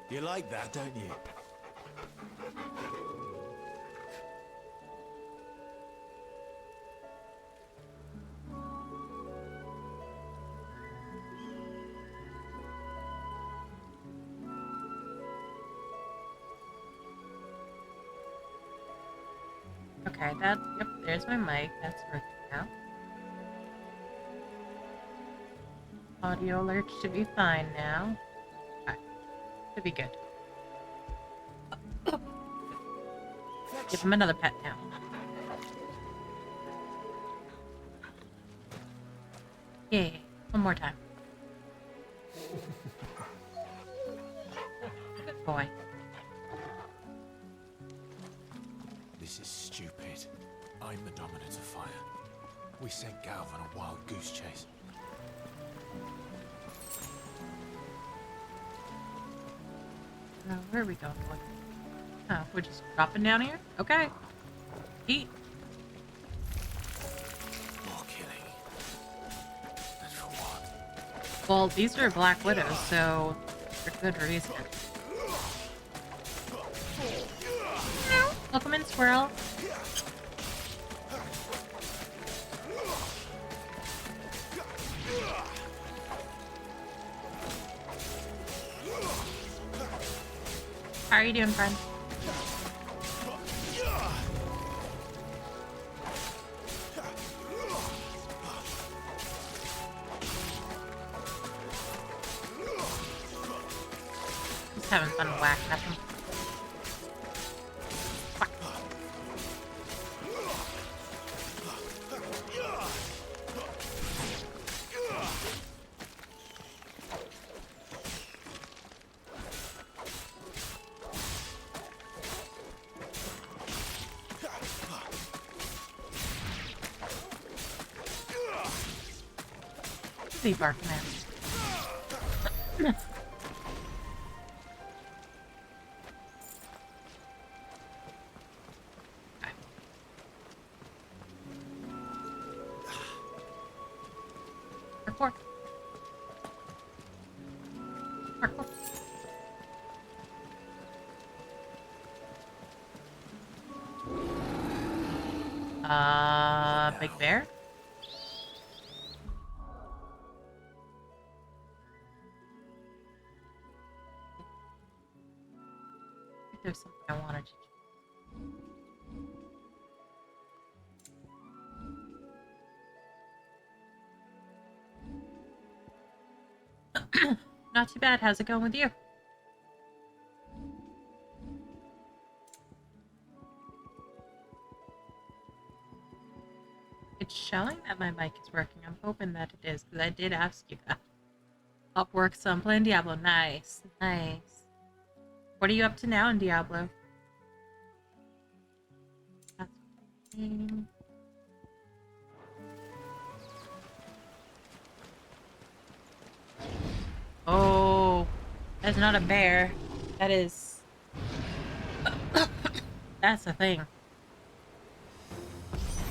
You like that, don't you? Okay, yep, there's my mic. That's working now. Audio alert should be fine now. Okay, should be good. Give him another pet now. Yeah, one more time. Good boy. This is stupid. I'm the dominant of fire. We sent Galv on a wild goose chase. Where are we going? Oh, we're just dropping down here? Okay. Eat. More killing. And for what? Well, these are Black Widows, so for good reason. Welcome in, squirrel. How are you doing, friend? Just having fun whacking at them. Whack. Leave our command. Parkour. Parkour. Big bear? There's something I wanted to do. Not too bad. How's it going with you? It's showing that my mic is working. I'm hoping that it is, because I did ask you that. Up work, so I'm playing Diablo. Nice. Nice. What are you up to now in Diablo? That's oh, that's not a bear. That is... That's a thing.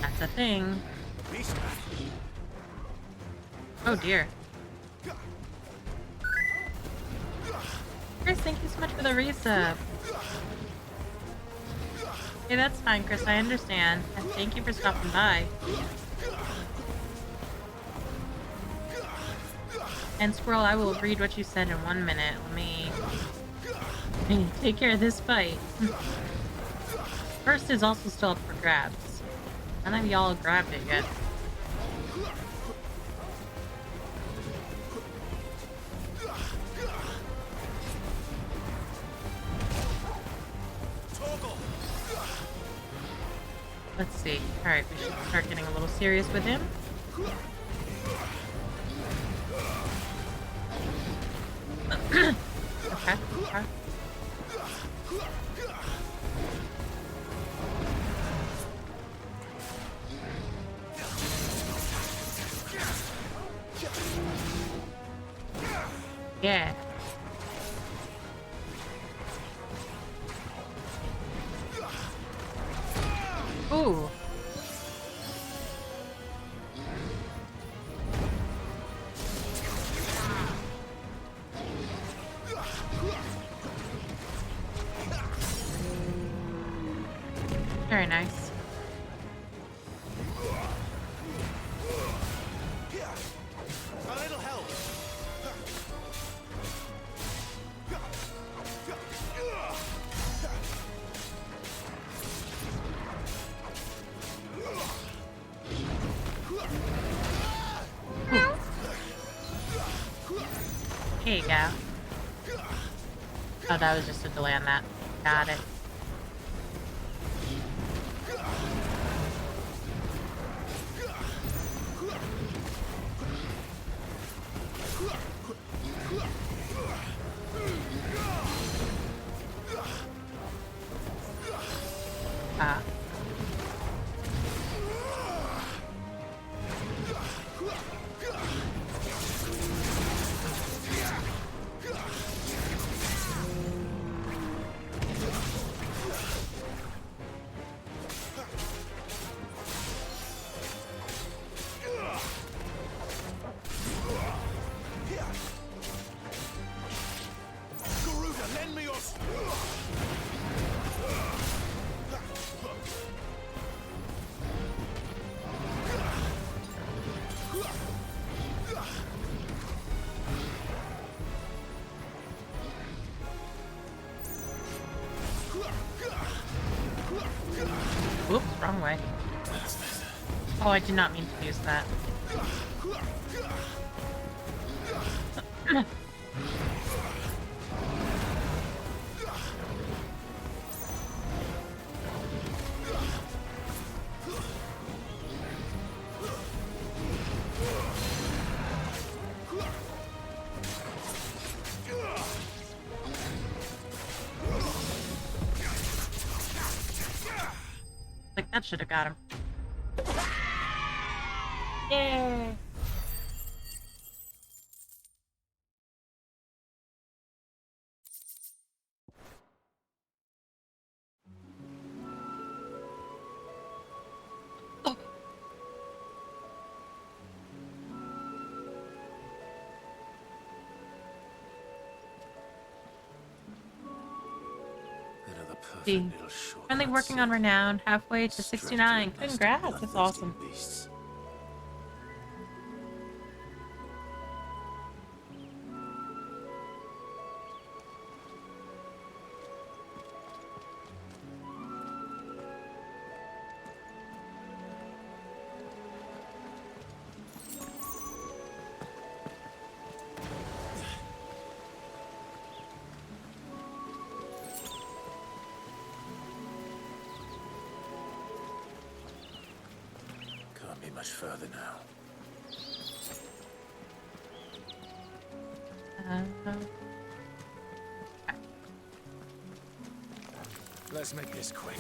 That's a thing. Oh dear. Chris, thank you so much for the resub. Hey, that's fine, Chris. I understand. And thank you for stopping by. And Squirrel, I will read what you said in 1 minute. Let me take care of this fight. First is also still up for grabs. None of y'all grabbed it yet. Let's see. Alright, we should start getting a little serious with him. Okay, okay. Yeah. Ooh. Very nice. A little help. Here you go. Oh, that was just a delay on that. Got it. Ah. Garuda, lend me your... Oops, wrong way. Oh, I did not mean to use that. Like, that should have got him. Yay! Oh. Another perfect See. little short. Currently working on Renown, halfway to 69. Congrats, that's awesome. Beasts. Can't be much further now. Let's make this quick.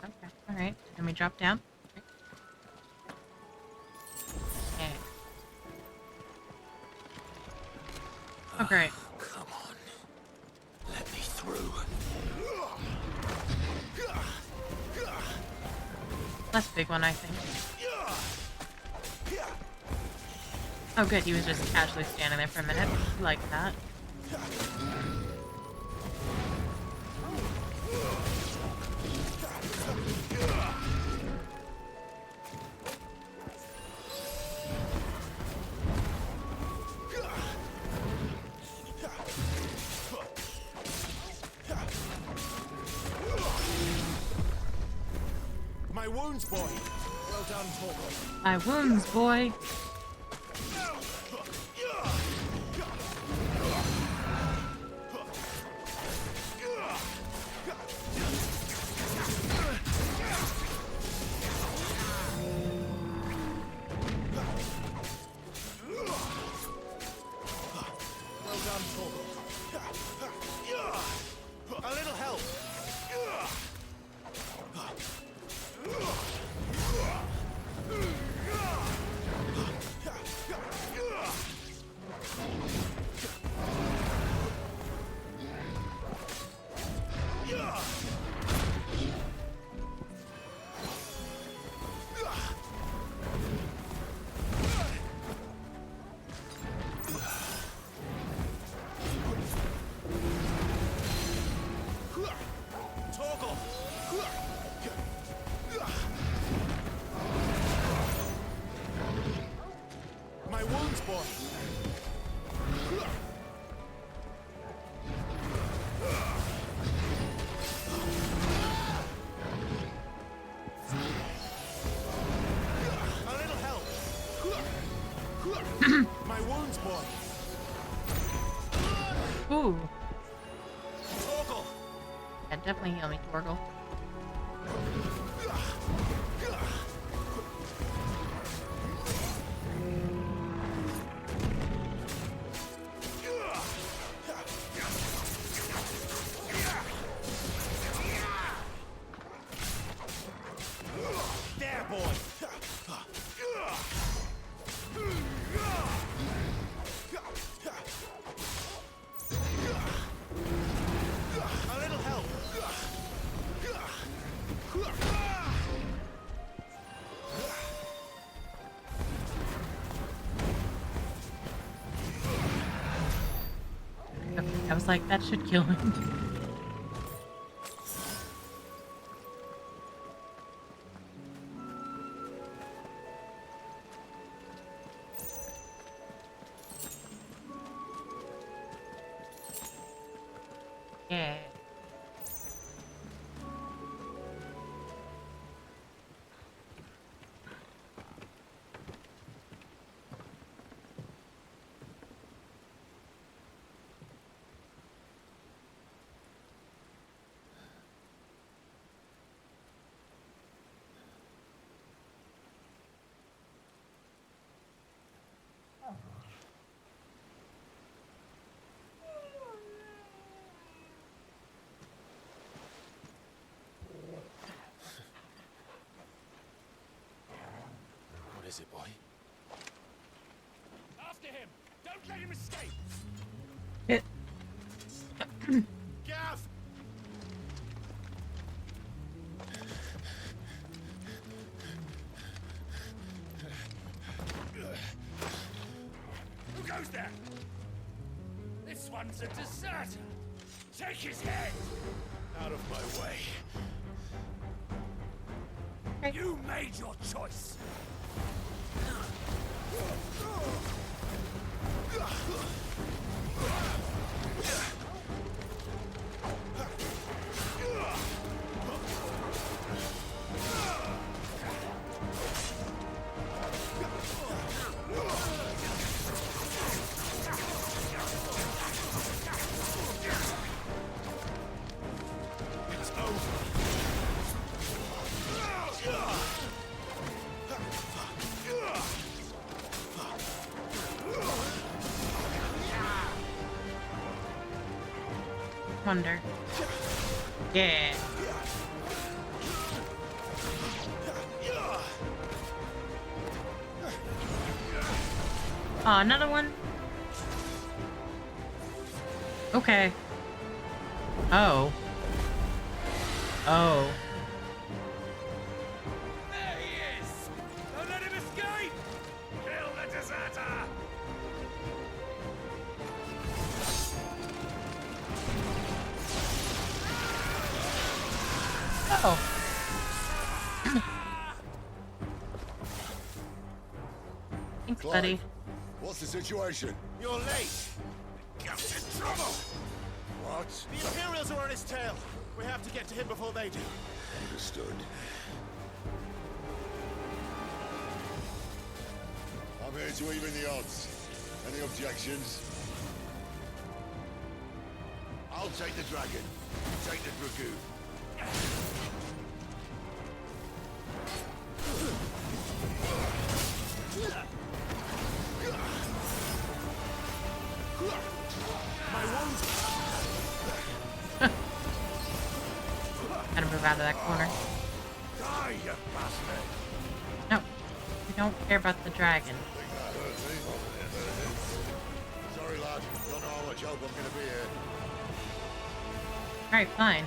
Okay, alright. Let me drop down. Okay. Oh, great. Come on. Let me through. That's a big one, I think. Oh, good. He was just casually standing there for a minute. Like that. My wounds, boy. Well done, Torgal. My wounds, boy. Well done, Torgal. A little help. My wounds, boy. A little help. My wounds, boy. Ooh. Torgal. Yeah, definitely heal me, Torgal. There, boy. A little help. I was like, that should kill him. Yeah. What is it, boy? After him! Don't let him escape! It. Gav! Who goes there? This one's a deserter! Take his head! Out of my way. You made your choice! It's over. Wonder. Yeah. Oh, another one? Okay. Oh. Oh. There he is! Don't let him escape! Kill the deserter! Oh. Thanks, buddy. What's the situation? You're late! Captain Trouble! What? The Imperials are on his tail. We have to get to him before they do. Understood. I'm here to even the odds. Any objections? I'll take the dragon. You take the dragoon. My wounds. Gotta move out of that corner. Die, you bastard! No, we don't care about the dragon. Think that hurt me? Sorry, lad. Don't know how much help I'm gonna be here. Alright, fine.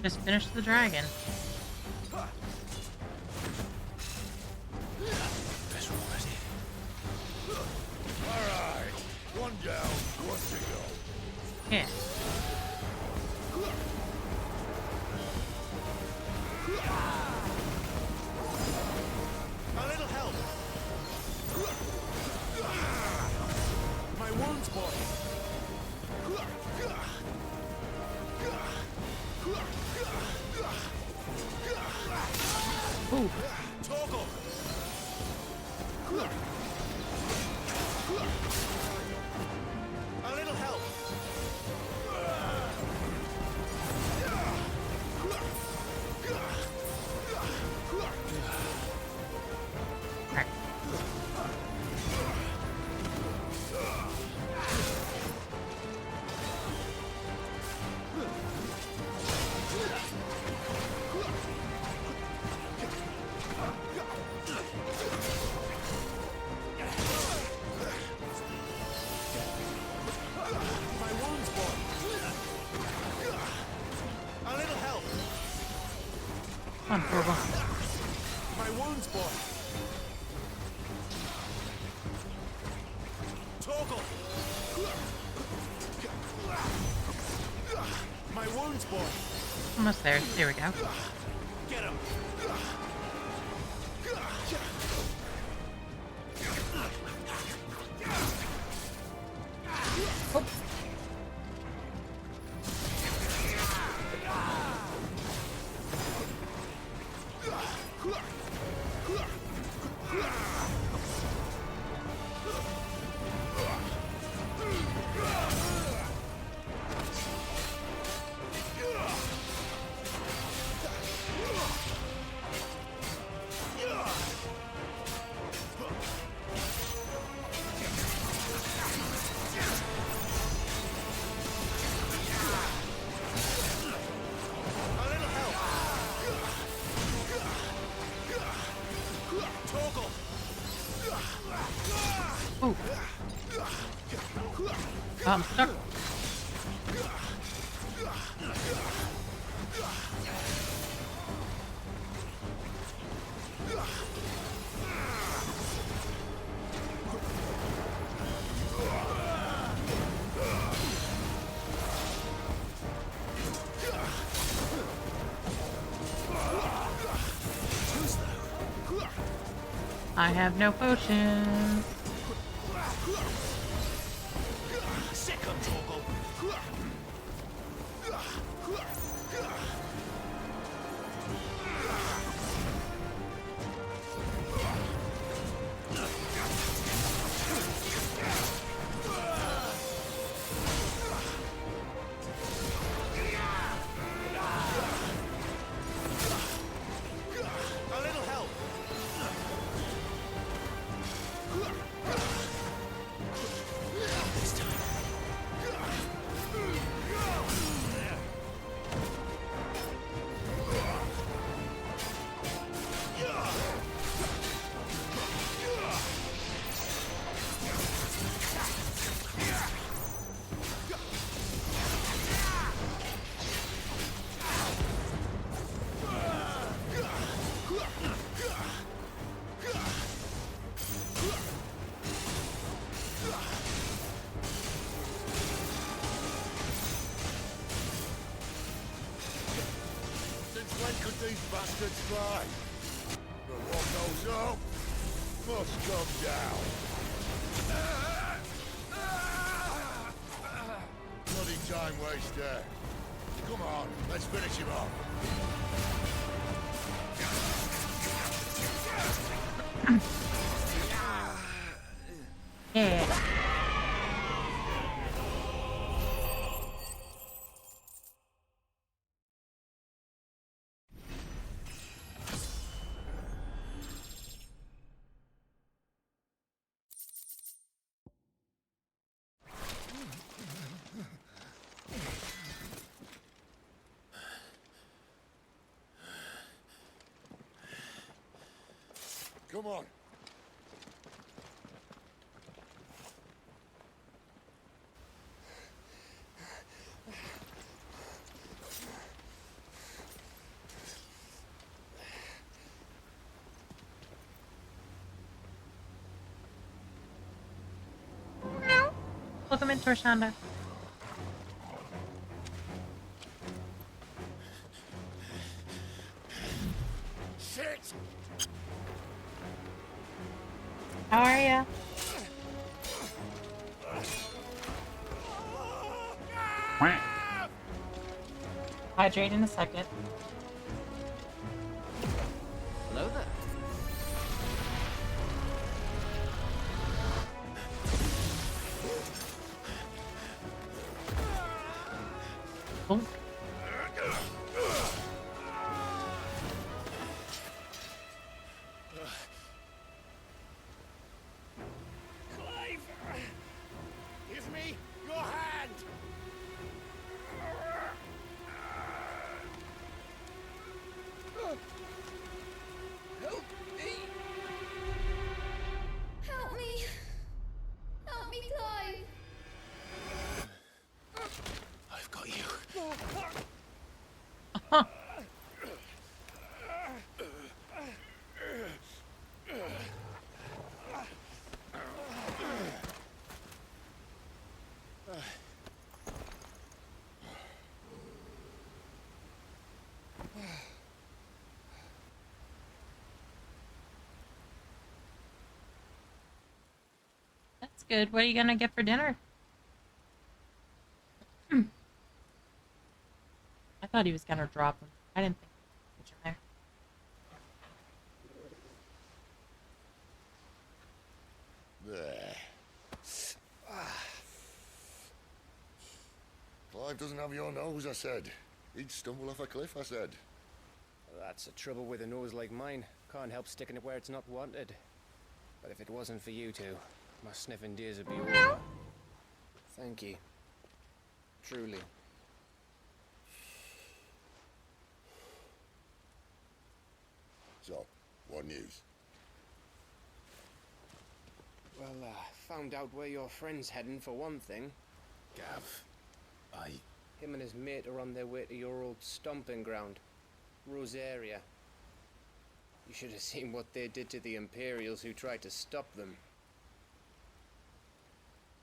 Just finish the dragon. Better already. Alright. One down, one to go. Yeah. A little help. My wounds, boy. Ooh. Toggle. A little help. Alright. My wounds, boy. A little help. Come on, Torval. My wounds, boy. Toggle. My wounds, boy. Almost there. There we go. Get him. Oh. A little help. Toggle. Ooh. Oh, I'm stuck. I have no potions. Sick of Toggle. A little help. This time. Since when could these bastards fly? But what goes up must come down. Bloody time waster. Come on, let's finish him off. Yeah. Come on. Welcome in, Torshanda. Shit! How are ya? Hydrate in a second. Hello there. Oh. Clive! Give me your hand! Help me! Help me! Help me, Clive! I've got you. That's good. What are you gonna get for dinner? I thought he was gonna drop him. I didn't think he was in there. There. Clive doesn't have your nose, I said. He'd stumble off a cliff, I said. That's the trouble with a nose like mine. Can't help sticking it where it's not wanted. But if it wasn't for you two, my sniffing days would be over. Thank you. Truly. So, what news? Well, found out where your friend's heading for one thing. Gav, Him and his mate are on their way to your old stomping ground, Rosaria. You should have seen what they did to the Imperials who tried to stop them.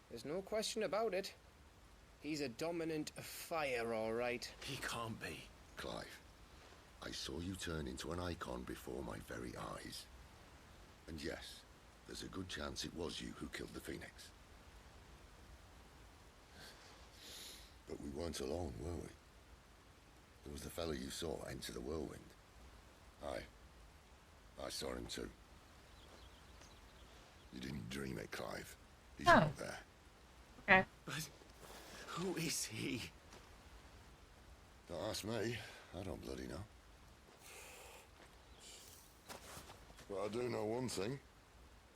There's no question about it. He's a dominant fire, all right. he can't be. Clive, I saw you turn into an icon before my very eyes. And yes, there's a good chance it was you who killed the Phoenix. But we weren't alone, were we? There was the fellow you saw enter the whirlwind. I saw him too. You didn't dream it, Clive. He's Oh. not there. Okay. But who is he? Don't ask me. I don't bloody know. But I do know one thing.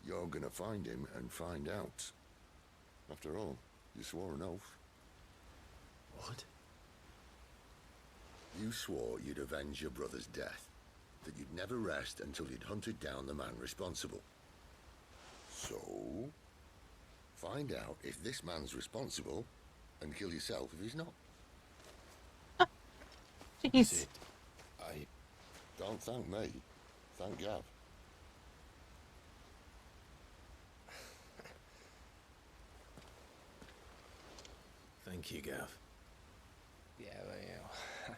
You're gonna find him and find out. After all, you swore an oath. What? You swore you'd avenge your brother's death. That you'd never rest until you'd hunted down the man responsible. So, find out if this man's responsible and kill yourself if he's not. Jeez. Sid, I... Don't thank me. Thank Gav. Thank you, Gav. Yeah, well, yeah.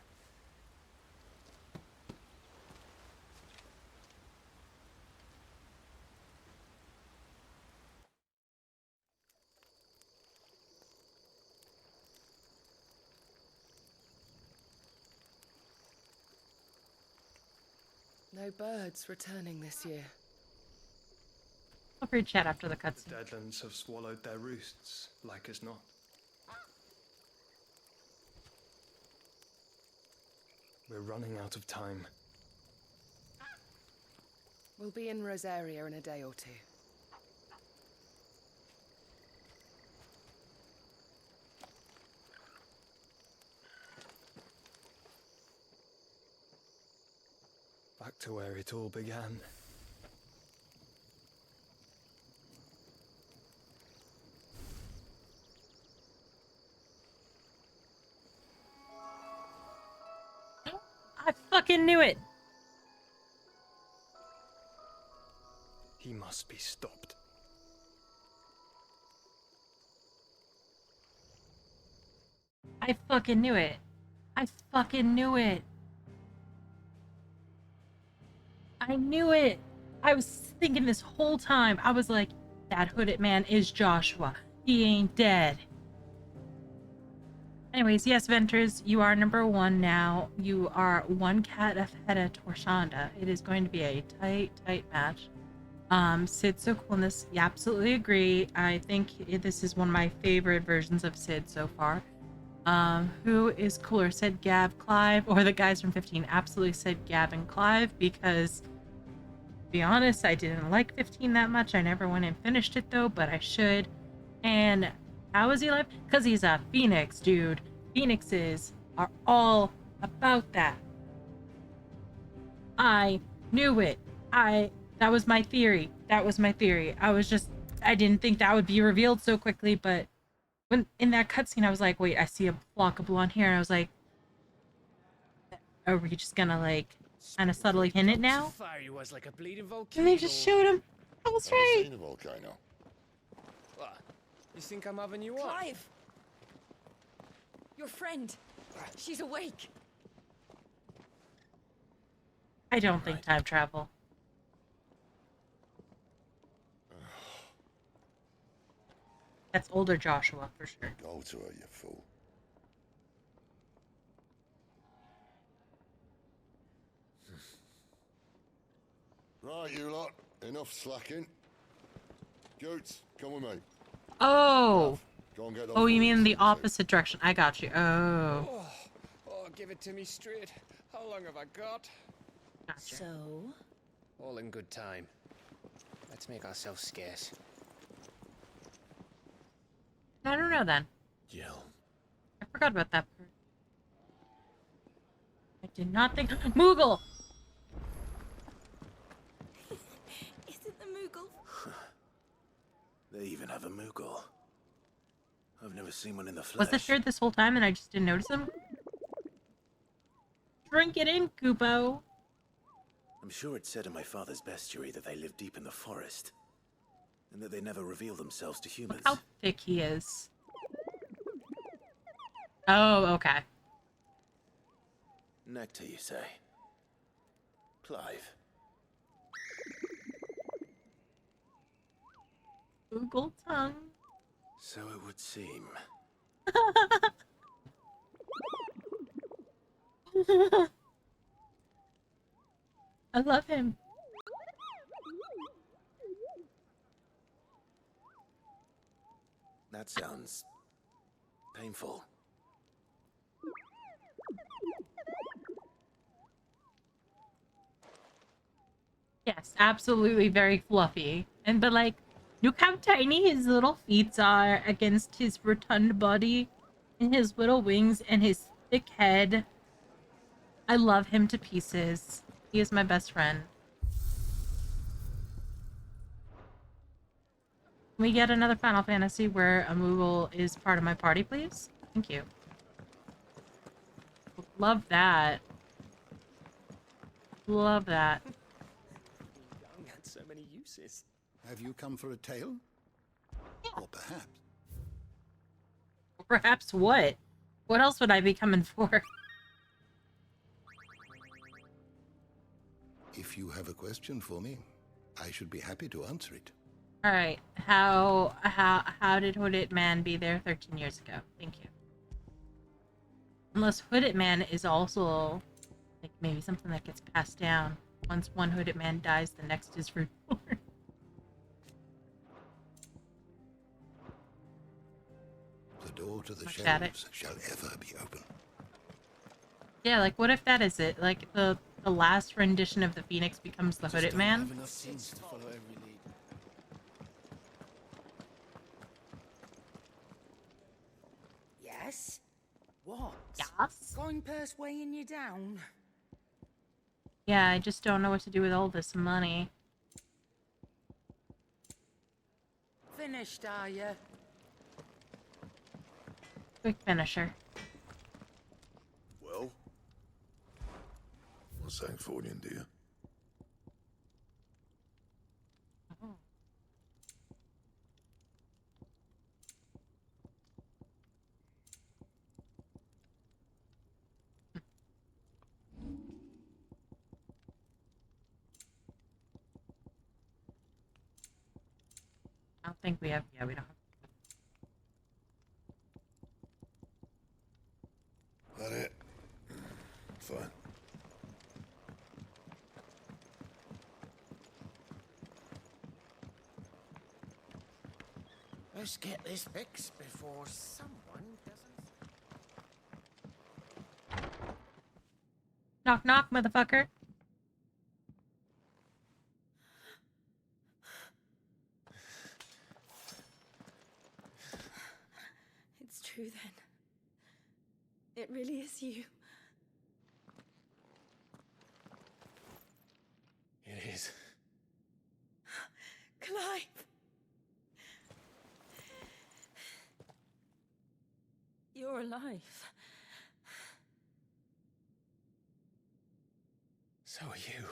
No birds returning this year. Feel free to chat after the The cutscene. Deadlands have swallowed their roosts, like as not. We're running out of time. We'll be in Rosaria in a day or two. Back to where it all began. I fucking knew it! He must be stopped. I fucking knew it. I fucking knew it. I knew it. I was thinking this whole time. I was like, that hooded man is Joshua. He ain't dead. Anyways, yes, Venters, you are number 1 now. You are 1 cat ahead of Torshanda. It is going to be a tight match. Sid so coolness. Yeah, absolutely agree. I think this is one of my favorite versions of Sid so far. Who is cooler, Sid, Gav, Clive, or the guys from 15? Absolutely Sid, Gav, and Clive, because to be honest, I didn't like 15 that much. I never went and finished it though, but I should. And how is he alive? Because he's a phoenix, dude. Phoenixes are all about that. I knew it. That was my theory. That was my theory. I didn't think that would be revealed so quickly, but when in that cutscene, I was like, wait, I see a block of blonde hair, and I was like, are we just gonna like kind of subtly hint it now? Fire he was like a bleeding volcano. And they just showed him. I was Never right. seen a volcano. What? You think I'm having you on? Clive! Your friend. She's awake. I don't think time travel. That's older Joshua for sure. Go to her, you fool. Right, you lot. Enough slacking. Goots, come with me. Oh. Go and get those Oh, you mean bullets the in the opposite direction. I got you. Oh. Oh, give it to me straight. How long have I got? Gotcha. So? All in good time. Let's make ourselves scarce. I don't know then. Jill. I forgot about that part. I did not think. Moogle! Is it the Moogle? They even have a Moogle. I've never seen one in the flesh. Was it here this whole time and I just didn't notice him? Drink it in, Kupo. I'm sure it said in my father's bestiary that they live deep in the forest. And that they never reveal themselves to humans. Look how thick he is. Oh, okay. Nectar, you say? Clive. Google tongue. So it would seem. I love him. That sounds painful. Yes, absolutely very fluffy. But like, look how tiny his little feet are against his rotund body and his little wings and his thick head. I love him to pieces. He is my best friend. Can we get another Final Fantasy where a Moogle is part of my party, please? Thank you. Love that. Love that. Young had so many uses. Have you come for a tale? Or perhaps Perhaps what? What else would I be coming for? if you have a question for me, I should be happy to answer it. All right. How did Hooded Man be there 13 years ago? Thank you. Unless Hooded Man is also like maybe something that gets passed down. Once one hooded man dies, the next is reborn. The door to the Much at it. shelves shall ever be open. Yeah, like what if that is it? Like the last rendition of the Phoenix becomes the hooded man? Have enough scenes to follow every lead. Yes? What? Yes. Coin purse weighing you down? Yeah, I just don't know what to do with all this money. Finished, are you? Quick finisher. Well? What's that for you, dear? Oh. I don't think we have. Yeah, we don't have. That it? Fine. Let's get this fixed before someone doesn't. Knock, knock, motherfucker. It's true then. It really is you. It is. Clive! You're alive. So are you.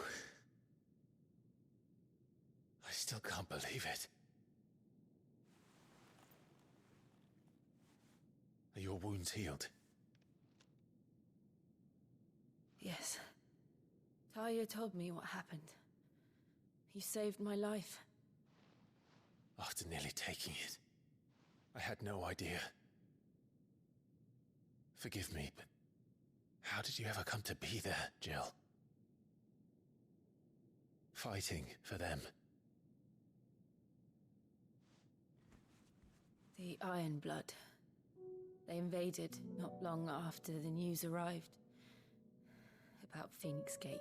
I still can't believe it. Are your wounds healed? Yes. Talia told me what happened. You saved my life. After nearly taking it, I had no idea. Forgive me, but how did you ever come to be there, Jill? Fighting for them. The Iron Blood. They invaded not long after the news arrived about Phoenix Gate.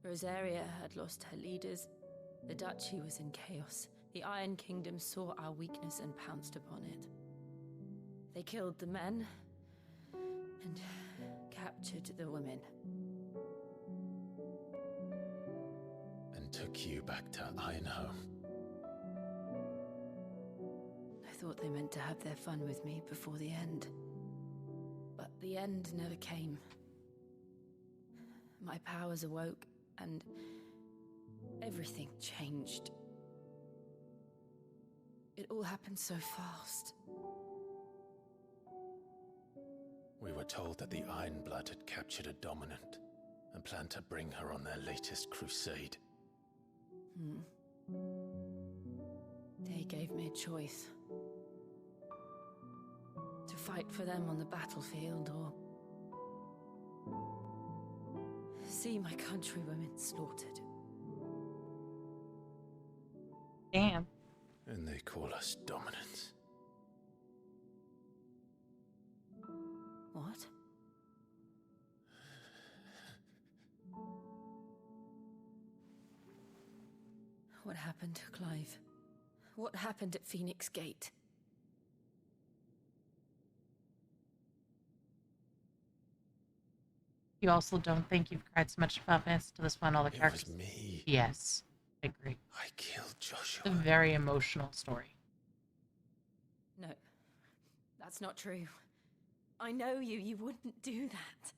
Rosaria had lost her leaders. The Duchy was in chaos. The Iron Kingdom saw our weakness and pounced upon it. They killed the men and captured the women. And took you back to Ironhome. I thought they meant to have their fun with me before the end. But the end never came. My powers awoke, and everything changed. It all happened so fast. We were told that the Iron Blood had captured a dominant and planned to bring her on their latest crusade. They gave me a choice. To fight for them on the battlefield, or see my countrywomen slaughtered. Damn. And they call us dominants. What? What happened to Clive? What happened at Phoenix Gate? You also don't think you've cried so much puffiness to this point, all the It characters? was me. Yes, I agree. I killed Joshua. It's a very emotional story. No, that's not true. I know you. You wouldn't do that.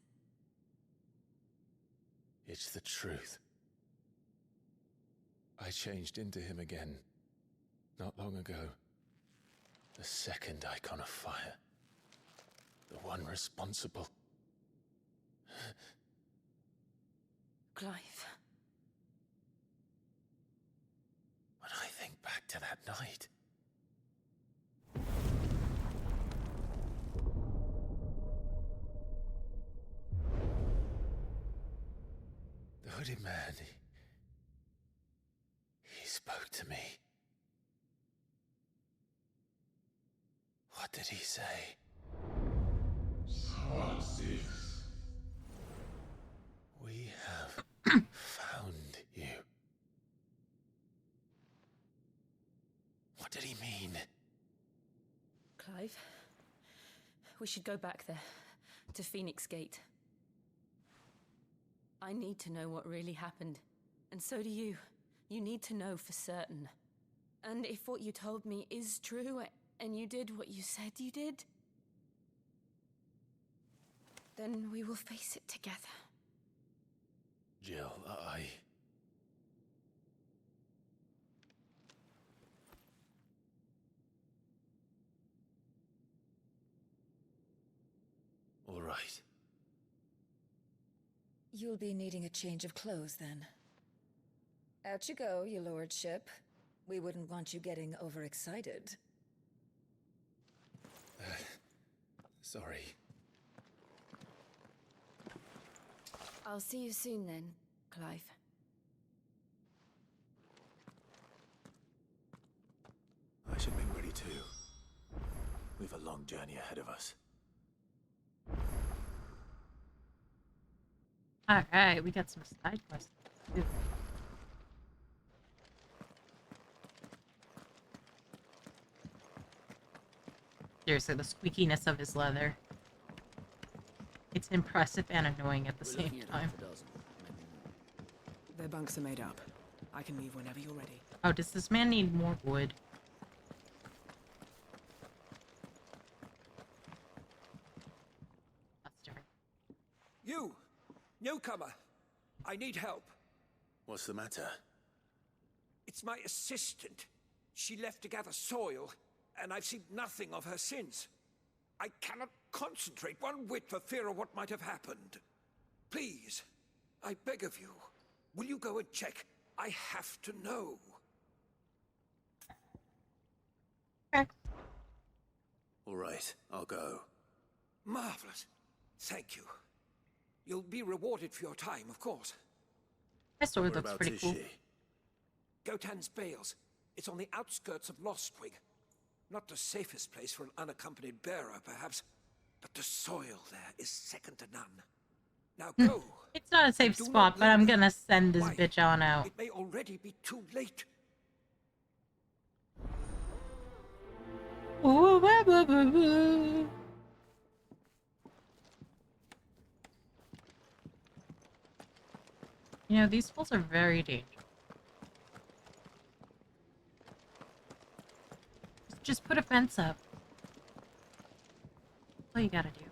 It's the truth. I changed into him again, not long ago. The second icon of fire. The one responsible. Clive. When I think back to that night, hooded man. He spoke to me. What did he say? We have found you. What did he mean? Clive, we should go back there, to Phoenix Gate. I need to know what really happened. And so do you. You need to know for certain. And if what you told me is true, and you did what you said you did, then we will face it together. Jill, all right. You'll be needing a change of clothes, then. Out you go, your lordship. We wouldn't want you getting overexcited. Sorry. I'll see you soon then, Clive. I should be ready too. We've a long journey ahead of us. Alright, we got some side quests to do. Seriously, the squeakiness of his leather. It's impressive and annoying at the same time. Their bunks are made up. I can leave whenever you're ready. Oh, does this man need more wood? That's different. You! Newcomer! I need help. What's the matter? It's my assistant. She left to gather soil, and I've seen nothing of her since. I cannot concentrate one whit for fear of what might have happened. Please, I beg of you, will you go and check? I have to know. Okay. All right, I'll go. Marvelous. Thank you. You'll be rewarded for your time, of course. This sword looks pretty cool. Gotan's Bales. It's on the outskirts of Lostwing. Not the safest place for an unaccompanied bearer, perhaps, but the soil there is second to none. Now go. It's not a safe spot, but I'm gonna send this bitch on out. It may already be too late. Ooh, wah, wah, wah, wah. You know, these fools are very dangerous. Just put a fence up. That's all you gotta do.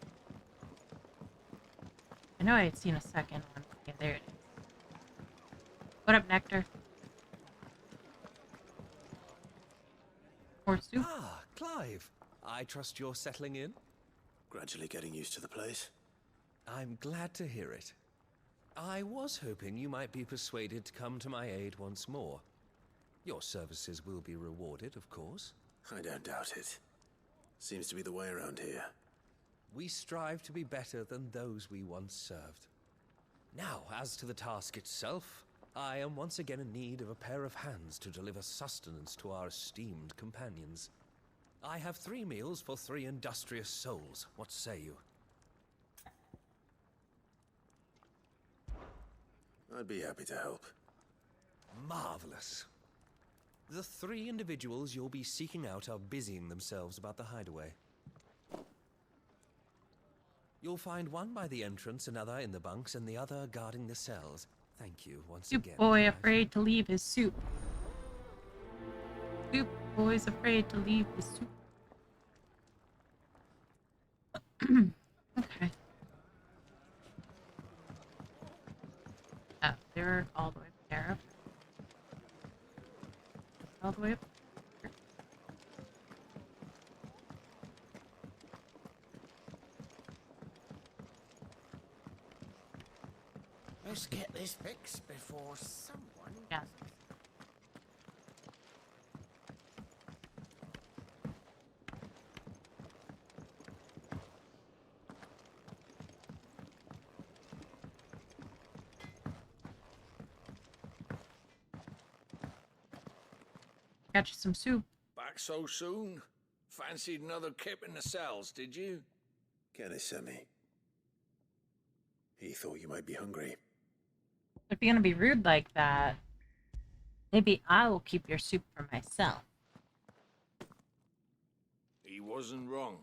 I know I had seen a second one. Yeah, there it is. What up, Nectar? More soup? Ah, Clive. I trust you're settling in? Gradually getting used to the place. I'm glad to hear it. I was hoping you might be persuaded to come to my aid once more. Your services will be rewarded, of course. I don't doubt it. Seems to be the way around here. We strive to be better than those we once served. Now, as to the task itself, I am once again in need of a pair of hands to deliver sustenance to our esteemed companions. I have 3 meals for 3 industrious souls. What say you? I'd be happy to help. Marvelous. The 3 individuals you'll be seeking out are busying themselves about the hideaway. You'll find one by the entrance, another in the bunks, and the other guarding the cells. Thank you once again. Soup boy afraid to leave his soup. Soup boy's afraid to leave his soup. Okay. Oh, they're all the way up there. All the way up. Let's get this fixed before someone... Yeah. Got you some soup. Back so soon? Fancied another kip in the cells, did you? Kenneth sent me. He thought you might be hungry. If you're gonna be rude like that, maybe I will keep your soup for myself. He wasn't wrong.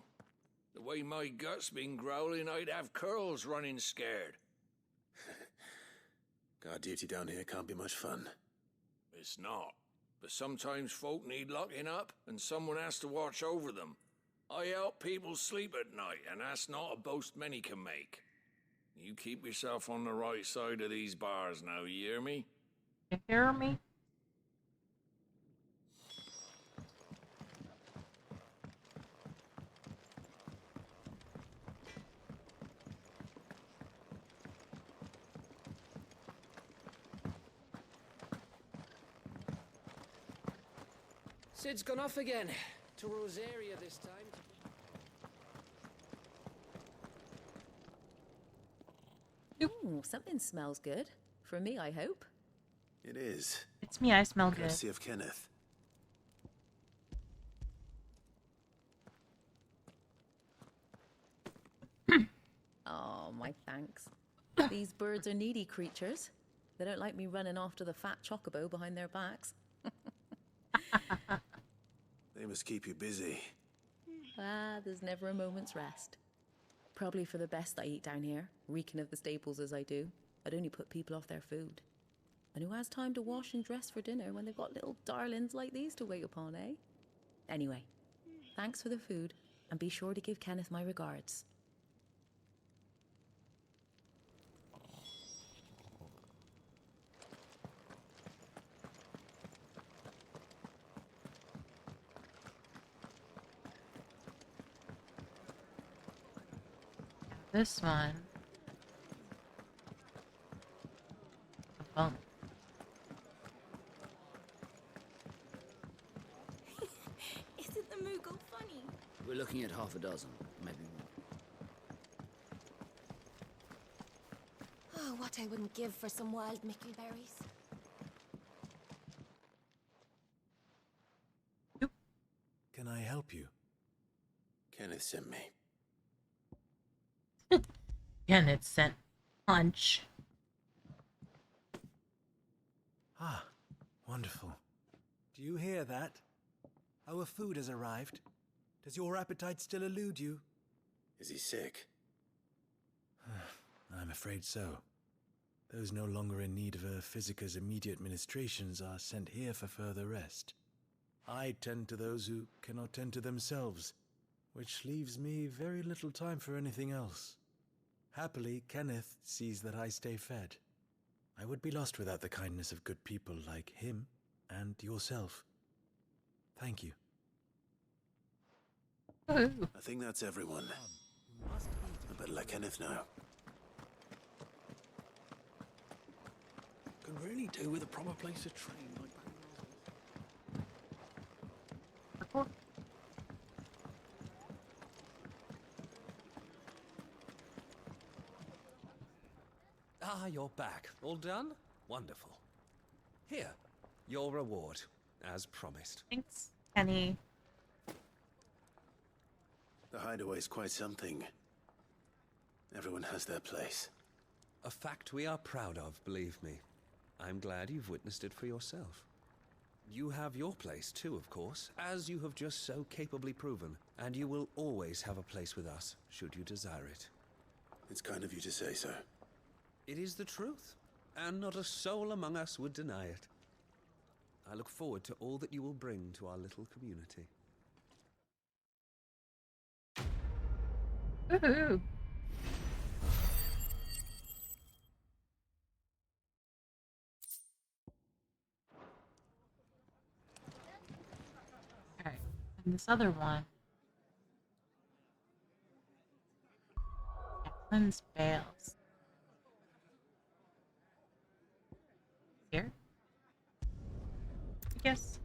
The way my gut's been growling, I'd have curls running scared. Guard duty down here can't be much fun. It's not. But sometimes folk need locking up, and someone has to watch over them. I help people sleep at night, and that's not a boast many can make. You keep yourself on the right side of these bars now, you hear me? You hear me? Sid's gone off again. To Rosaria this time. Ooh, something smells good. For me, I hope. It is. It's me, I smell good. Courtesy of Kenneth. Oh, my thanks. These birds are needy creatures. They don't like me running after the fat chocobo behind their backs. They must keep you busy. Ah, there's never a moment's rest. Probably for the best I eat down here, reeking of the staples as I do. I'd only put people off their food. And who has time to wash and dress for dinner when they've got little darlings like these to wait upon, eh? Anyway, thanks for the food, and be sure to give Kenneth my regards. This one. A bump. Isn't the Moogle funny? We're looking at half a dozen, maybe more. Oh, what I wouldn't give for some wild mickleberries. Can I help you? Kenneth sent me. Kenneth sent punch. Ah, wonderful. Do you hear that? Our food has arrived. Does your appetite still elude you? Is he sick? I'm afraid so. Those no longer in need of a physicker's immediate ministrations are sent here for further rest. I tend to those who cannot tend to themselves, which leaves me very little time for anything else. Happily, Kenneth sees that I stay fed. I would be lost without the kindness of good people like him and yourself. Thank you. I think that's everyone. I better let Kenneth know. Could really do with a proper place to train like that. Ah, you're back. All done? Wonderful. Here, your reward, as promised. Thanks, Kenny. The hideaway's quite something. Everyone has their place. A fact we are proud of, believe me. I'm glad you've witnessed it for yourself. You have your place too, of course, as you have just so capably proven, and you will always have a place with us, should you desire it. It's kind of you to say so. It is the truth, and not a soul among us would deny it. I look forward to all that you will bring to our little community. Woohoo! Alright, and this other one. Cleanse bales. Here? I guess.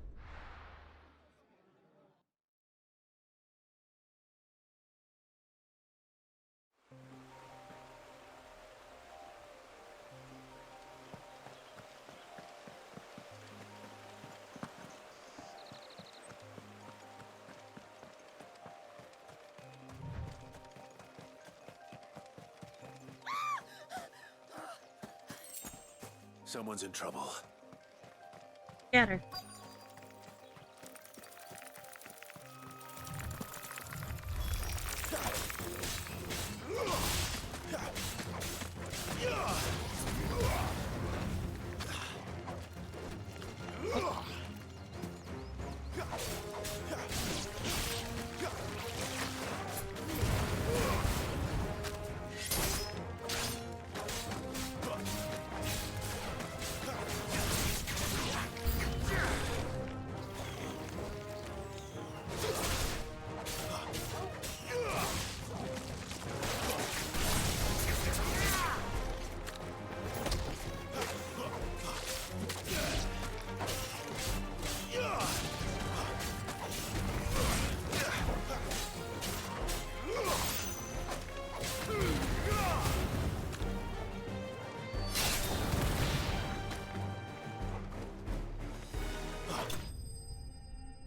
Someone's in trouble. Get her.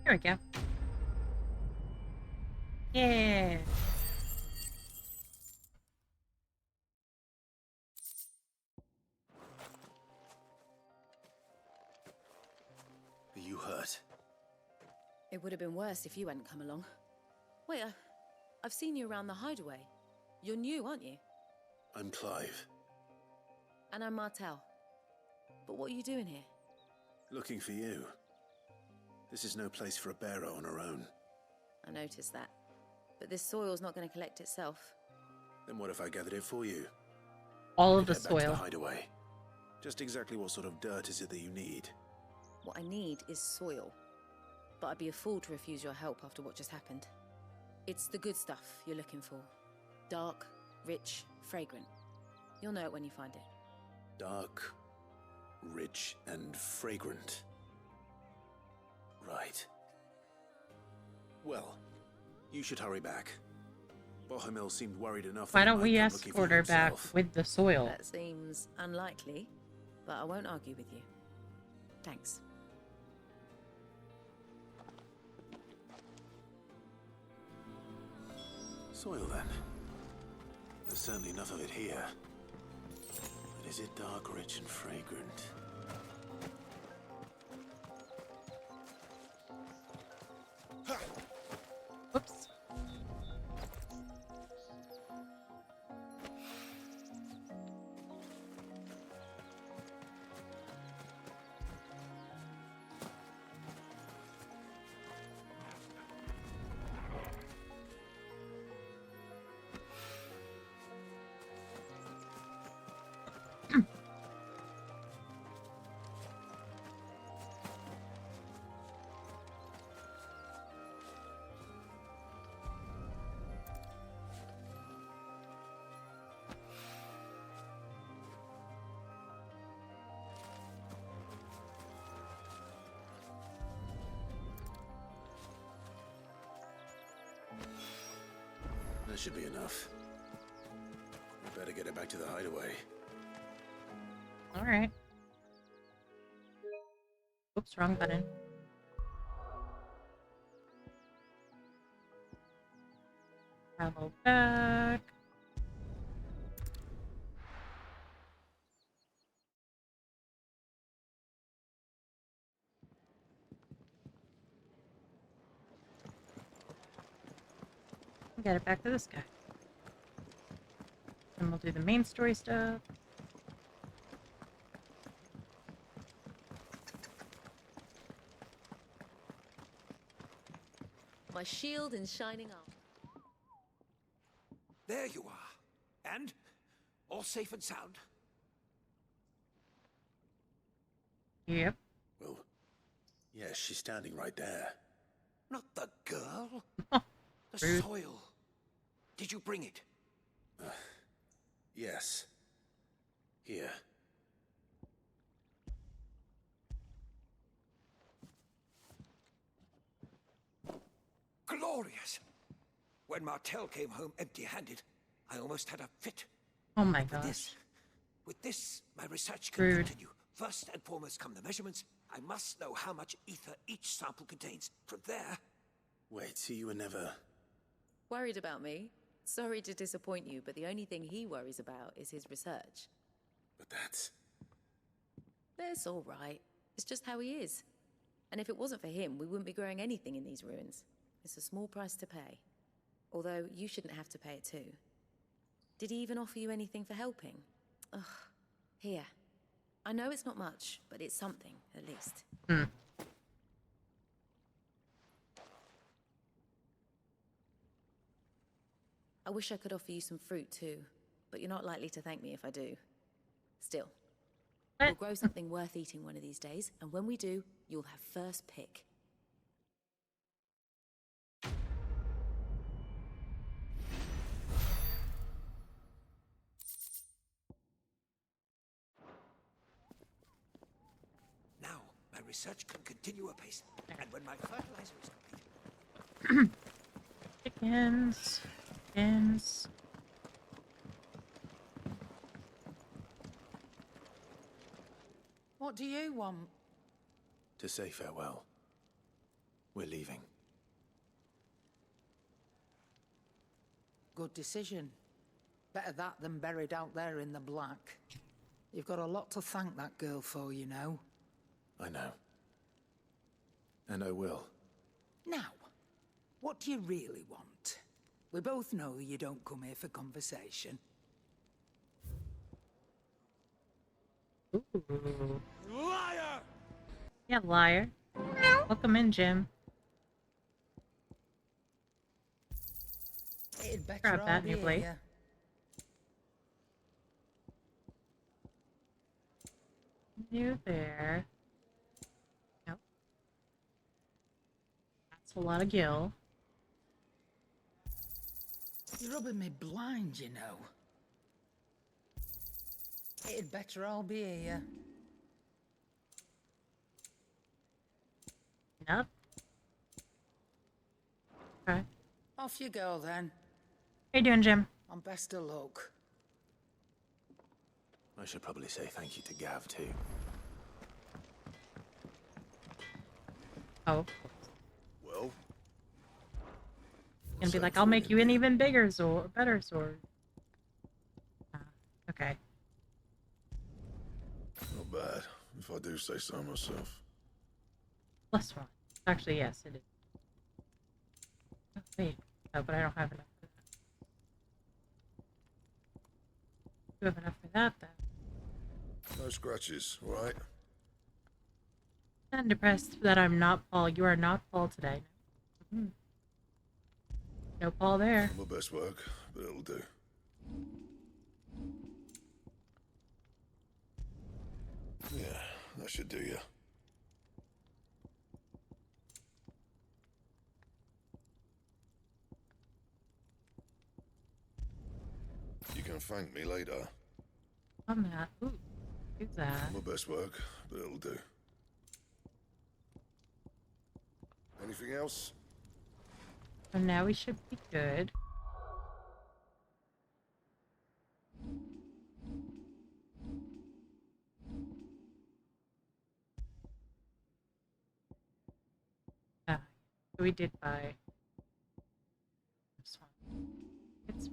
There we go. Yeah. Are you hurt? It would have been worse if you hadn't come along. Wait, I've seen you around the hideaway. You're new, aren't you? I'm Clive. And I'm Martel. But what are you doing here? Looking for you. This is no place for a bearer on her own. I noticed that. But this soil's not going to collect itself. Then what if I gathered it for you? All We of the could head back to soil. the hideaway. Just exactly what sort of dirt is it that you need? What I need is soil. But I'd be a fool to refuse your help after what just happened. It's the good stuff you're looking for. Dark, rich, fragrant. You'll know it when you find it. Dark, rich, and fragrant. Right. Well, you should hurry back. Bohemil seemed worried enough. Why that he don't might we come looking for escort her back himself. with the soil? That seems unlikely, but I won't argue with you. Thanks. Soil, then. There's certainly enough of it here. But is it dark, rich, and fragrant? Whoops. That should be enough. We better get it back to the hideaway. All right. Oops, wrong button. Travel back. Get it back to this guy. And we'll do the main story stuff. My shield in shining armor. There you are. And? All safe and sound? Yep. Well, yes, she's standing right there. Not the girl. The Rude. soil. Did you bring it? Yes. Here. Glorious! When Martel came home empty-handed, I almost had a fit. Oh my With gosh. with this, my research can Rude. continue. First and foremost come the measurements. I must know how much ether each sample contains. From there... Wait, so you were never... Worried about me? Sorry to disappoint you, but the only thing he worries about is his research. But that's... That's all right. It's just how he is. And if it wasn't for him, we wouldn't be growing anything in these ruins. It's a small price to pay. Although, you shouldn't have to pay it too. Did he even offer you anything for helping? Ugh. Here. I know it's not much, but it's something, at least. I wish I could offer you some fruit too, but you're not likely to thank me if I do. Still, we'll grow something worth eating one of these days, and when we do, you'll have first pick. Now, my research can continue apace, and when my fertilizer is complete... Chickens. Chickens. What do you want? To say farewell. We're leaving. Good decision. Better that than buried out there in the black. You've got a lot to thank that girl for, you know. I know. And I will. Now, what do you really want? We both know you don't come here for conversation. Ooh. Liar! Yeah, liar. Welcome in, Jim. It'd better Grab all that be new blade. here. You there. Nope. That's a lot of gill. You're rubbing me blind, you know. It'd better all be here. Enough. Okay. Off you go, then. How you doing, Jim? And best of luck. I should probably say thank you to Gav, too. Oh. Well? Gonna be like, I'll make you an even bigger sword, better sword. Okay. Not bad, if I do say so myself. Plus one. Actually, yes, it is. Oh, wait. Oh, but I don't have enough for that. You have enough for that, then. No scratches, all right? I'm depressed that I'm not Paul. You are not Paul today. Mm-hmm. No Paul there. My best work, but it'll do. Yeah, that should do you. You can thank me later. On that. Ooh, who's that? My best work, but it'll do. Anything else? So now we should be good. Ah, so we did buy this one. It's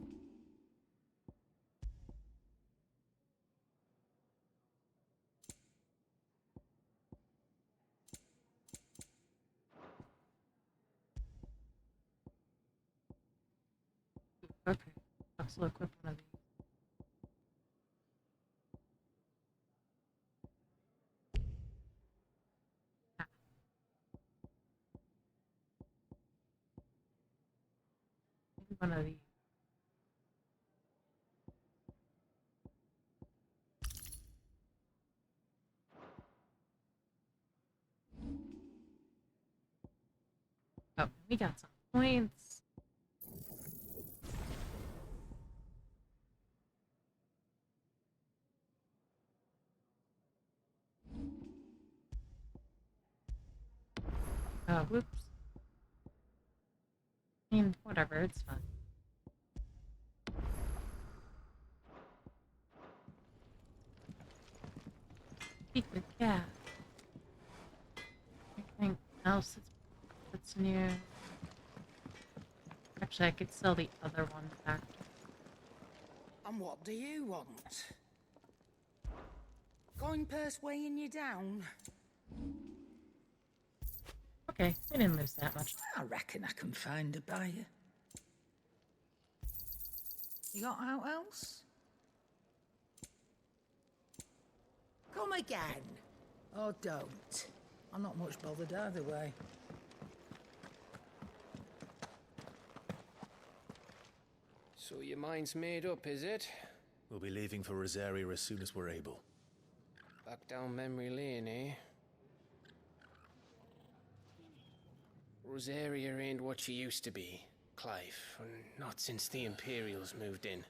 okay. I'll still equip one of these. Ah. Maybe one of these. Oh, we got some points. Oh, whoops. I mean, whatever, it's fun. Speak with cat. Anything else that's new? Actually, I could sell the other one back. And what do you want? Go coin purse weighing you down? Okay, I didn't lose that much. I reckon I can find a buyer. You got out else? Come again. Or don't. I'm not much bothered either way. So your mind's made up, is it? We'll be leaving for Rosaria as soon as we're able. Back down memory lane, eh? Rosaria ain't what she used to be, Clive. Not since the Imperials moved in.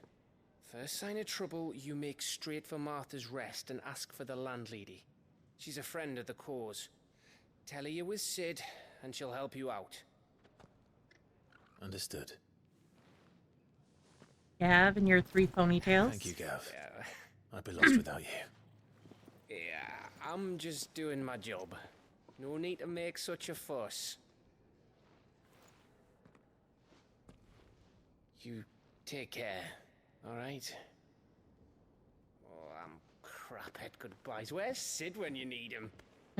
First sign of trouble, you make straight for Martha's Rest and ask for the landlady. She's a friend of the cause. Tell her you're with Sid, and she'll help you out. Understood. Gav and your 3 ponytails. Thank you, Gav. I'd be lost without you. Yeah, I'm just doing my job. No need to make such a fuss. You take care, alright? Oh, I'm crap at goodbyes. Where's Sid when you need him?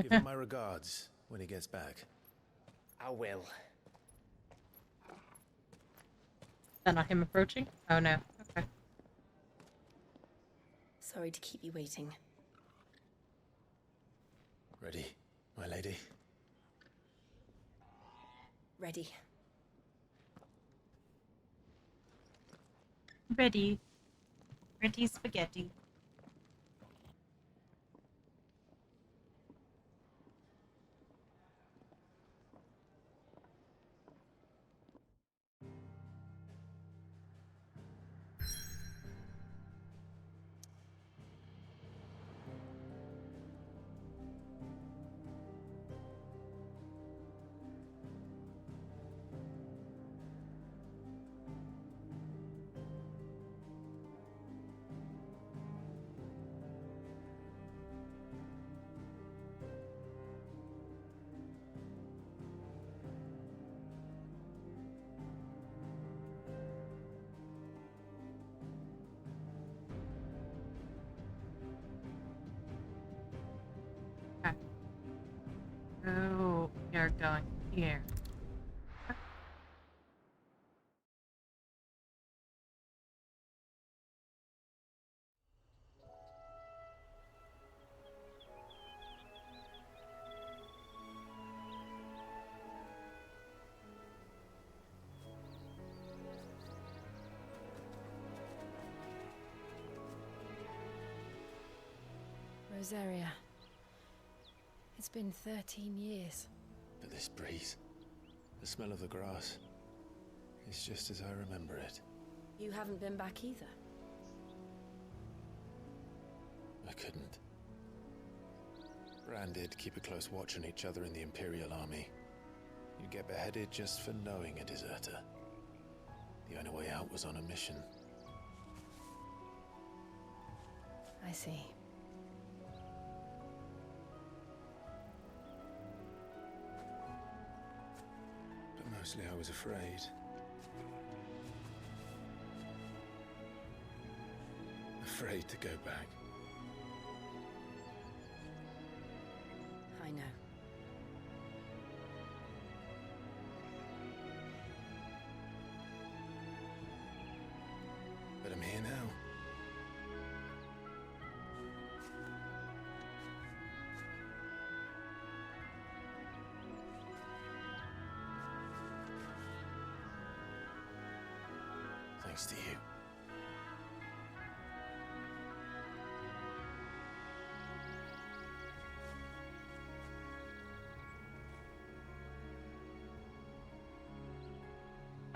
Give him my regards when he gets back. I will. Is that not him approaching? Oh no. Okay. Sorry to keep you waiting. Ready, my lady? Ready. Ready. Ready spaghetti. Oh, we are going here. Rosaria. It's been 13 years. But this breeze, the smell of the grass, it's just as I remember it. You haven't been back either. I couldn't. Branded, keep a close watch on each other in the Imperial Army. You'd get beheaded just for knowing a deserter. The only way out was on a mission. I see. But mostly I was afraid. Afraid to go back. I know. But I'm here now. Thanks to you.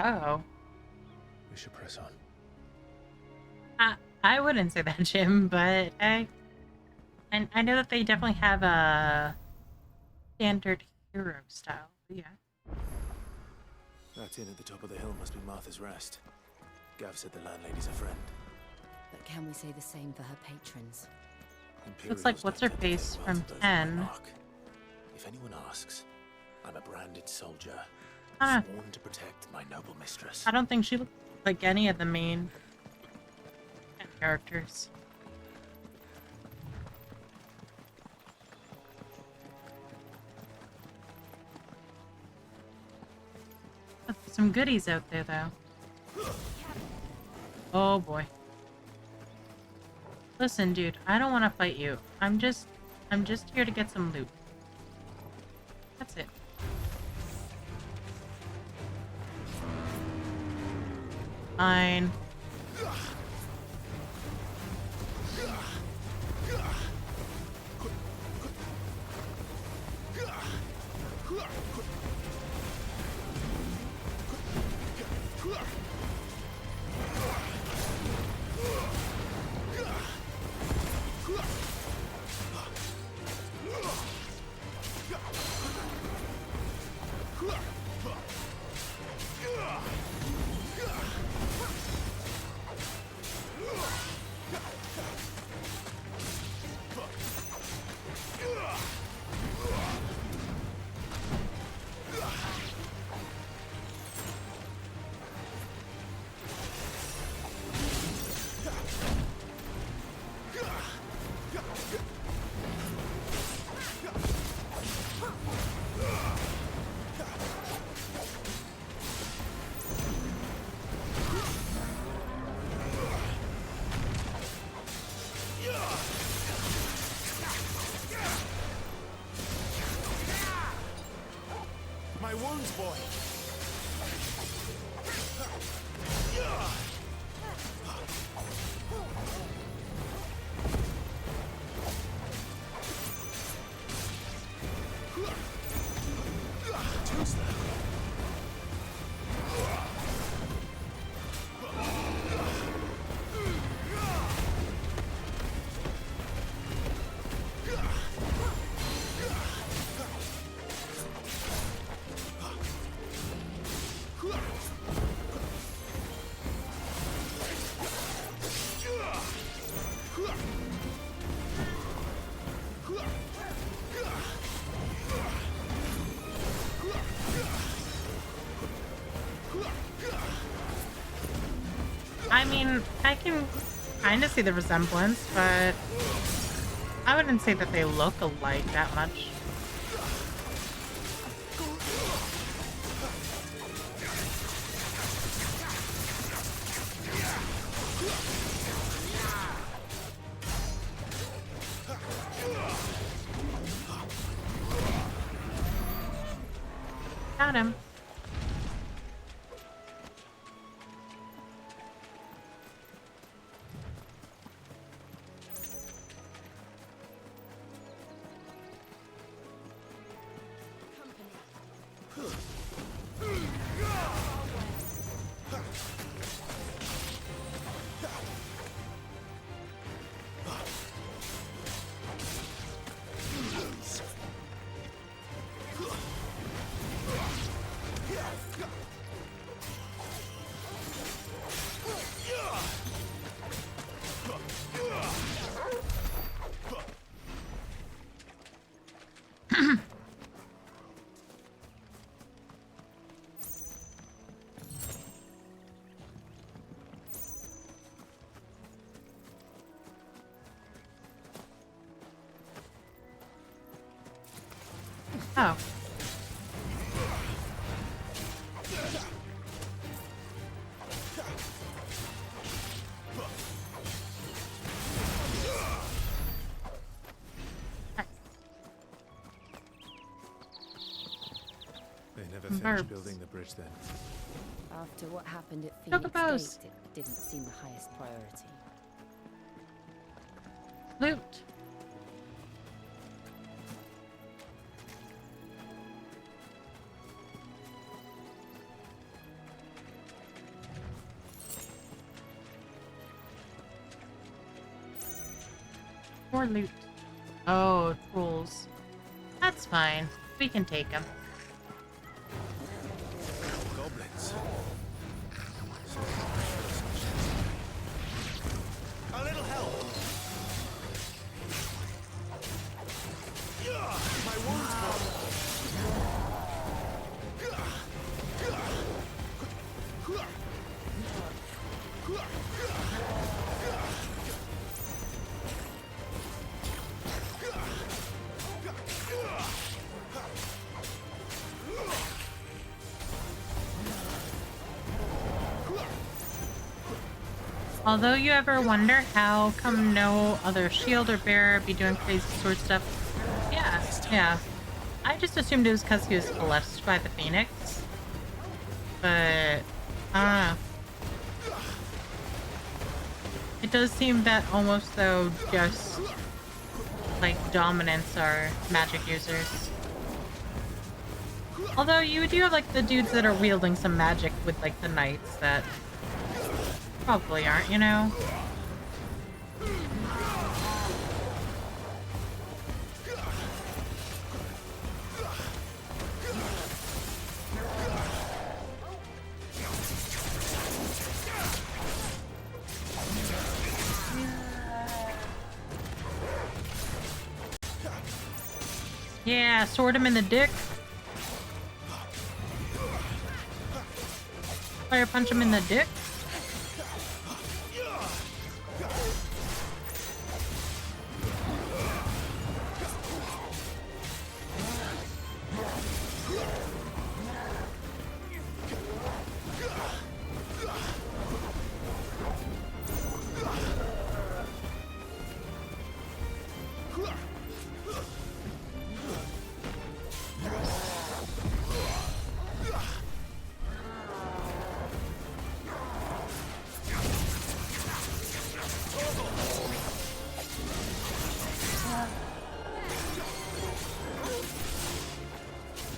Oh. We should press on. I wouldn't say that, Jim, but I know that they definitely have a standard hero style. Yeah. That inn at the top of the hill must be Martha's Rest. Gav said the landlady's a friend. But can we say the same for her patrons? Looks like what's her face from 10. If anyone asks, I'm a branded soldier, Huh. sworn to protect my noble mistress. I don't think she looks like any of the main characters. some goodies out there, though. Oh boy. Listen, dude, I don't want to fight you. I'm just here to get some loot. That's it. Fine. My wounds, boy. I mean, I can kind of see the resemblance, but I wouldn't say that they look alike that much. Got him. Oh. They never finished building the bridge then. After what happened at Phoenix Chocobos. Gate, it didn't seem the highest priority. Loot. More loot. Oh, tools. That's fine. We can take them. Goblins. A little help. My wounds, Although you ever wonder how come no other shield or bearer be doing crazy sword stuff? Yeah. I just assumed it was because he was blessed by the Phoenix. But, I don't know. It does seem that almost though just, like, dominants are magic users. Although you do have, like, the dudes that are wielding some magic with, like, the knights that probably aren't, you know? Yeah, sword him in the dick. Fire punch him in the dick.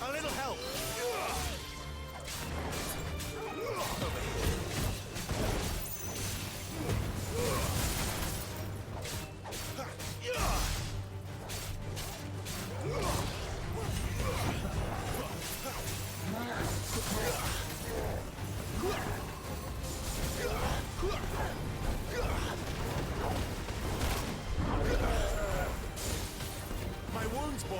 A little help. My wounds, boy.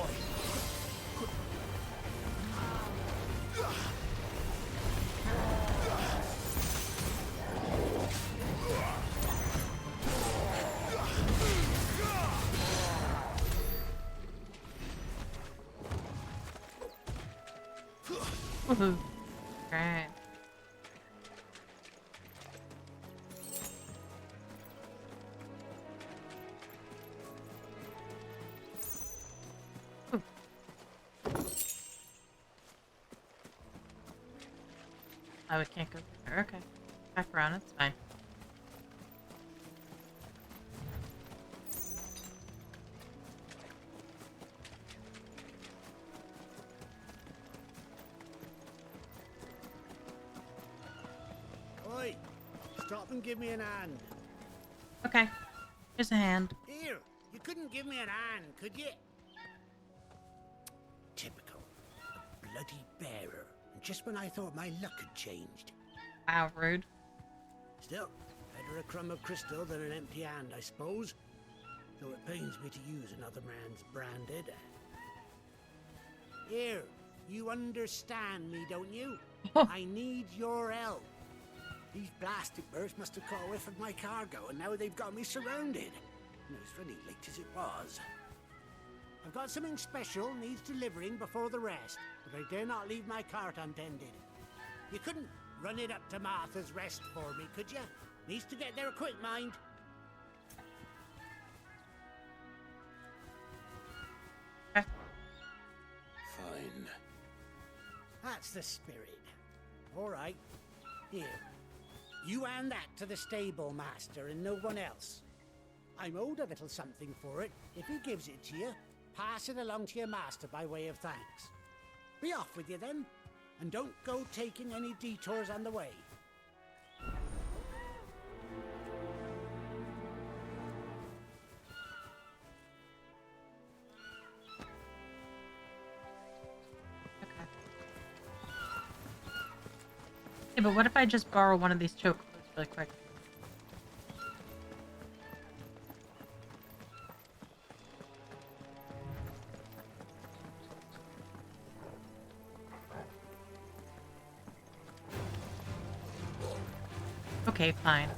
Woohoo. Great. Ooh. Oh, we can't go there. Okay. Back around, it's fine. Oi! Stop and give me an hand. Okay. Here's a hand. Here, you couldn't give me an hand, could you? Typical. A bloody bearer. And just when I thought my luck had changed. Wow, rude. Still, better a crumb of crystal than an empty hand, I suppose. Though it pains me to use another man's branded. Here, you understand me, don't you? I need your help. These blasted birds must have caught a whiff of my cargo, and now they've got me surrounded. And it was funny late as it was. I've got something special needs delivering before the rest, but I dare not leave my cart untended. You couldn't run it up to Martha's Rest for me, could you? Needs to get there quick, mind. Fine. That's the spirit. All right. Here. You hand that to the stable master and no one else. I'm owed a little something for it. If he gives it to you, pass it along to your master by way of thanks. Be off with you then, and don't go taking any detours on the way. Yeah, but what if I just borrow one of these choke clothes really quick? Okay, fine.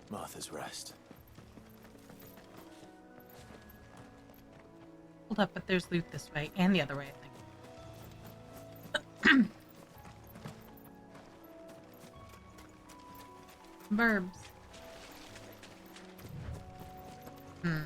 Martha's Rest. Hold up, but there's loot this way and the other way, I think. Verbs. Okay.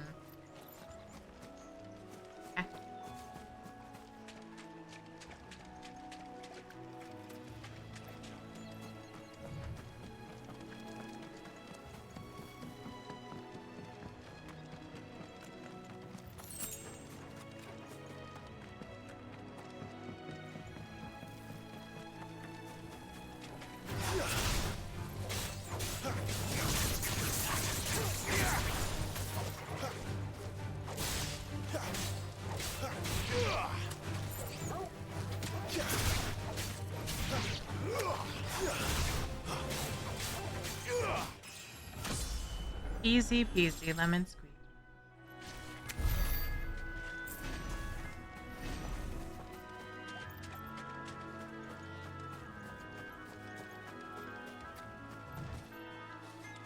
Easy peasy lemon squeeze.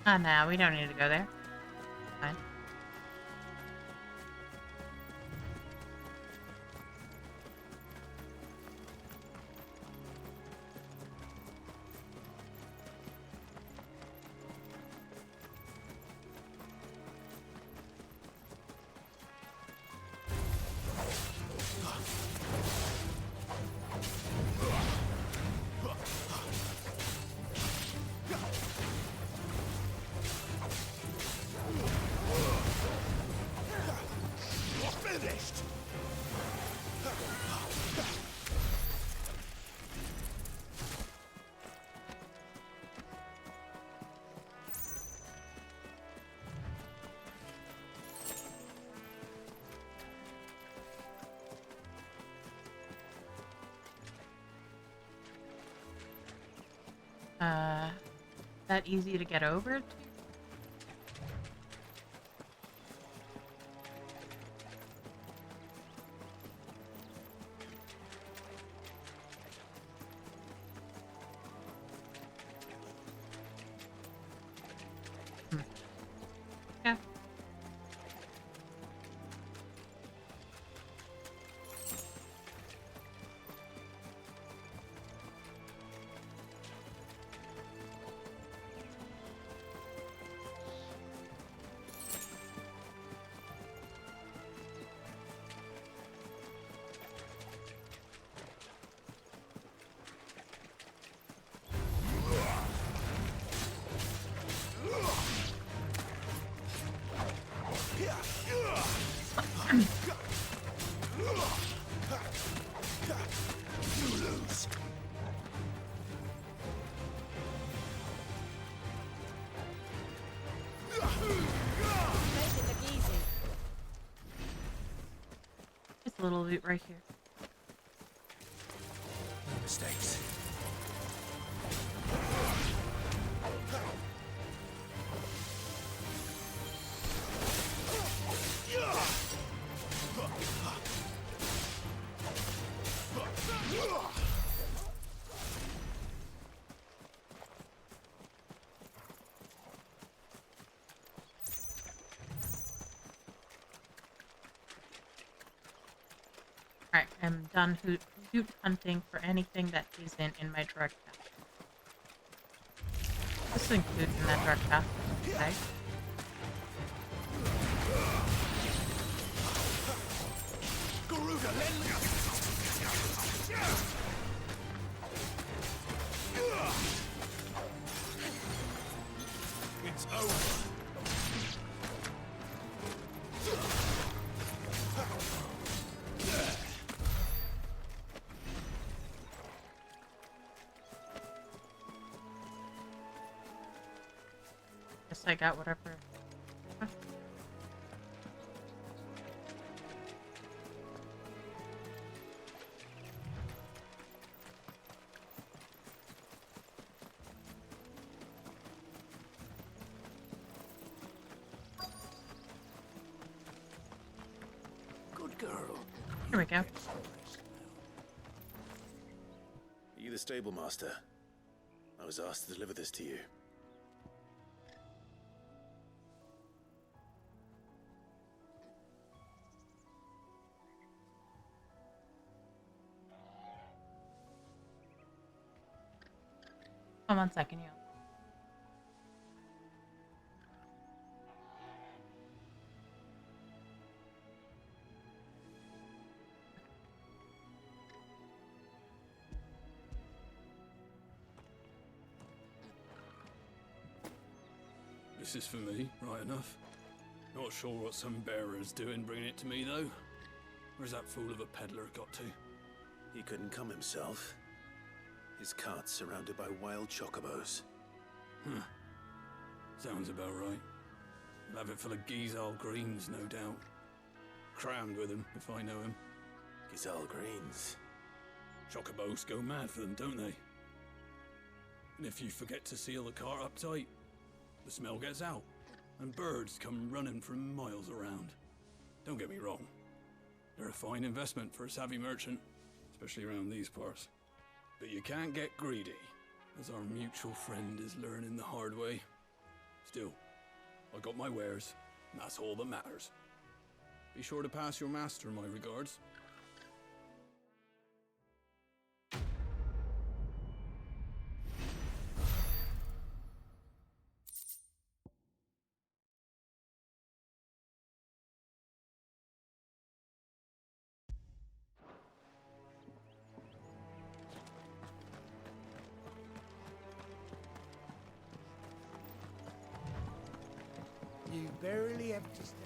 Oh, no, we don't need to go there. Fine. That easy to get over to? Yeah. It's a little loot right here. No mistakes. Alright, I'm done loot hunting for anything that isn't in my direct path. This includes in that direct path. Okay. It's over. Guess I got whatever. Huh. Good girl. Here we go. Are you the stable master? I was asked to deliver this to you. on 1 second, you. This is for me, right enough. Not sure what some bearer's doing bringing it to me, though. Where's that fool of a peddler got to? He couldn't come himself. His cart's surrounded by wild chocobos. Huh. Sounds about right. He'll have it full of Gizal greens, no doubt. Crammed with them, if I know him. Gizal greens? Chocobos go mad for them, don't they? And if you forget to seal the cart up tight, the smell gets out, and birds come running from miles around. Don't get me wrong. They're a fine investment for a savvy merchant, especially around these parts. But you can't get greedy, as our mutual friend is learning the hard way. Still, I got my wares, and that's all that matters. Be sure to pass your master my regards. You barely have to step.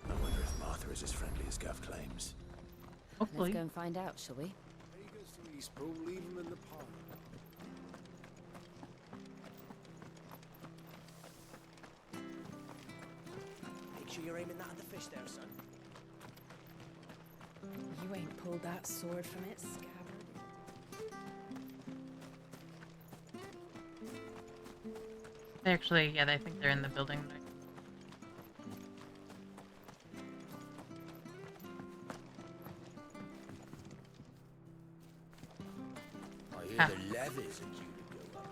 I wonder if Martha is as friendly as Gav claims. Hopefully. Let's go and find out, shall we? There he goes to East Pool, leave him in the pond. Make sure you're aiming that at the fish there, son. You ain't pulled that sword from its scabbard. Actually, yeah, I think they're in the building. I hear Ah. the levies are due to go up.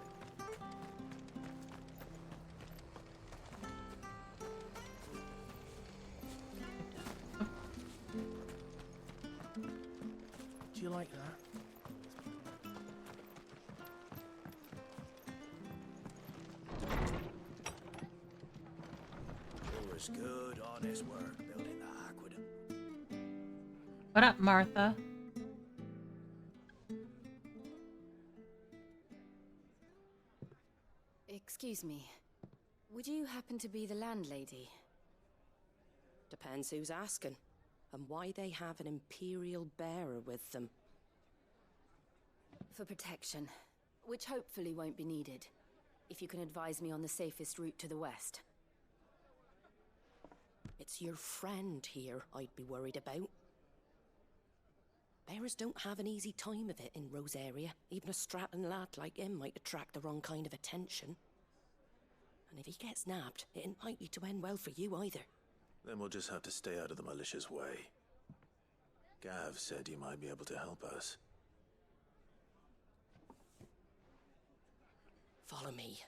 Do you like that? It was good, honest work building the aqueduct. What up, Martha? Excuse me. Would you happen to be the landlady? Depends who's asking, and why they have an Imperial bearer with them. For protection, which hopefully won't be needed. If you can advise me on the safest route to the west. It's your friend here I'd be worried about. Bearers don't have an easy time of it in Rose area. Even a Stratton lad like him might attract the wrong kind of attention. And if he gets nabbed, it ain't likely to end well for you either. Then we'll just have to stay out of the malicious way. Gav said you might be able to help us. Follow me.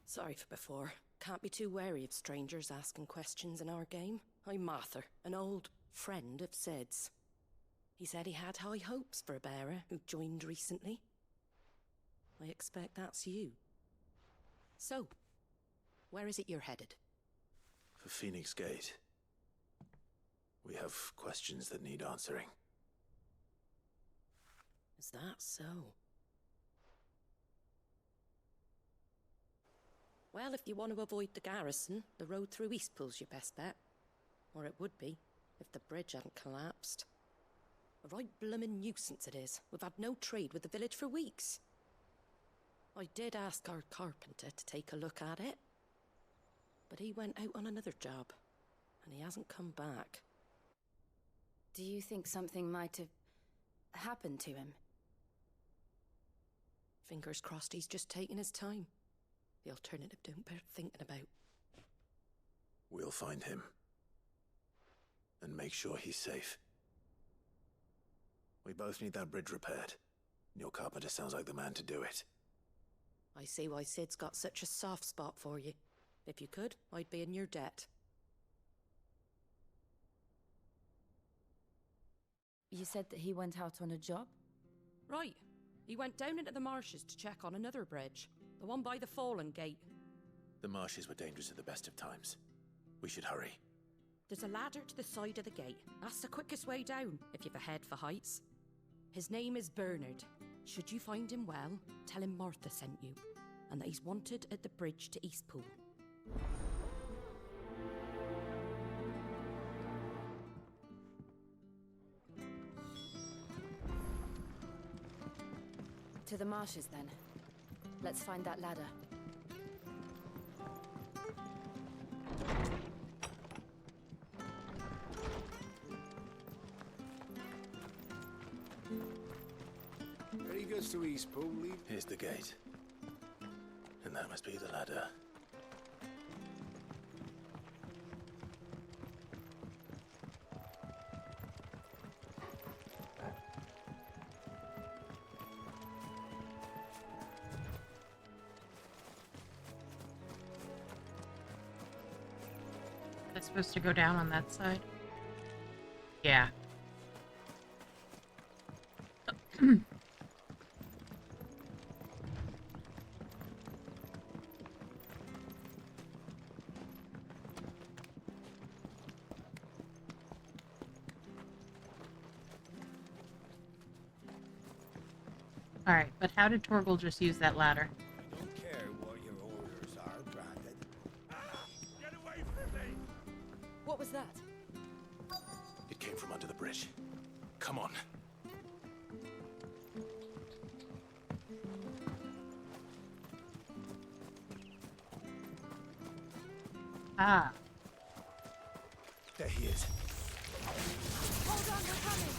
Sorry for before. Can't be too wary of strangers asking questions in our game. I'm Martha, an old friend of Sid's. He said he had high hopes for a bearer who joined recently. I expect that's you. So, where is it you're headed? For Phoenix Gate. We have questions that need answering. Is that so? Well, if you want to avoid the garrison, the road through Eastpool's your best bet. Or it would be, if the bridge hadn't collapsed. A right bloomin' nuisance it is. We've had no trade with the village for weeks. I did ask our carpenter to take a look at it. But he went out on another job, and he hasn't come back. Do you think something might have happened to him? Fingers crossed he's just taking his time. The alternative don't bear thinking about. We'll find him. And make sure he's safe. We both need that bridge repaired. Your carpenter sounds like the man to do it. I see why Sid's got such a soft spot for you. If you could, I'd be in your debt. You said that he went out on a job? Right. He went down into the marshes to check on another bridge. The one by the Fallen Gate. The marshes were dangerous at the best of times. We should hurry. There's a ladder to the side of the gate. That's the quickest way down, if you've a head for heights. His name is Bernard. Should you find him well, tell him Martha sent you, and that he's wanted at the bridge to Eastpool. To the marshes, then. Let's find that ladder. There he goes to Eastpool. Here's the gate. And that must be the ladder. That's supposed to go down on that side? Yeah. Alright, but how did Torgal just use that ladder? I don't care what your orders are, Brandon. Get away from me! What was that? It came from under the bridge. Come on. Ah. There he is. Hold on, we're coming!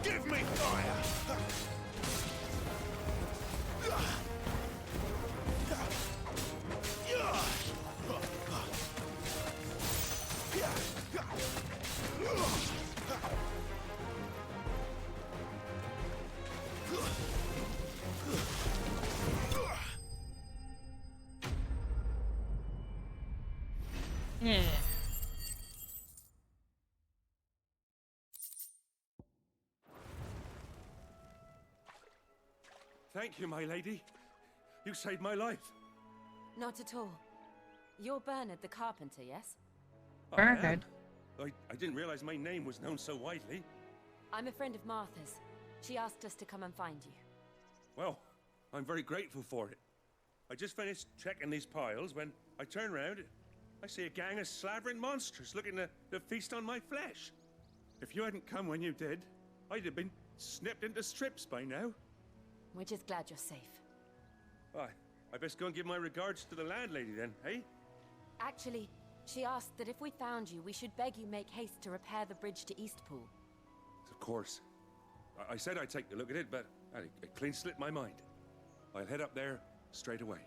Give me fire! Yeah. Thank you, my lady. You saved my life. Not at all. You're Bernard the carpenter, yes? Bernard? I didn't realize my name was known so widely. I'm a friend of Martha's. She asked us to come and find you. Well, I'm very grateful for it. I just finished checking these piles when I turn around. I see a gang of slavering monsters looking to feast on my flesh. If you hadn't come when you did, I'd have been snipped into strips by now. We're just glad you're safe. I best go and give my regards to the landlady then, eh? Actually, she asked that if we found you, we should beg you make haste to repair the bridge to Eastpool. Of course. I said I'd take a look at it, but it clean slipped my mind. I'll head up there straight away.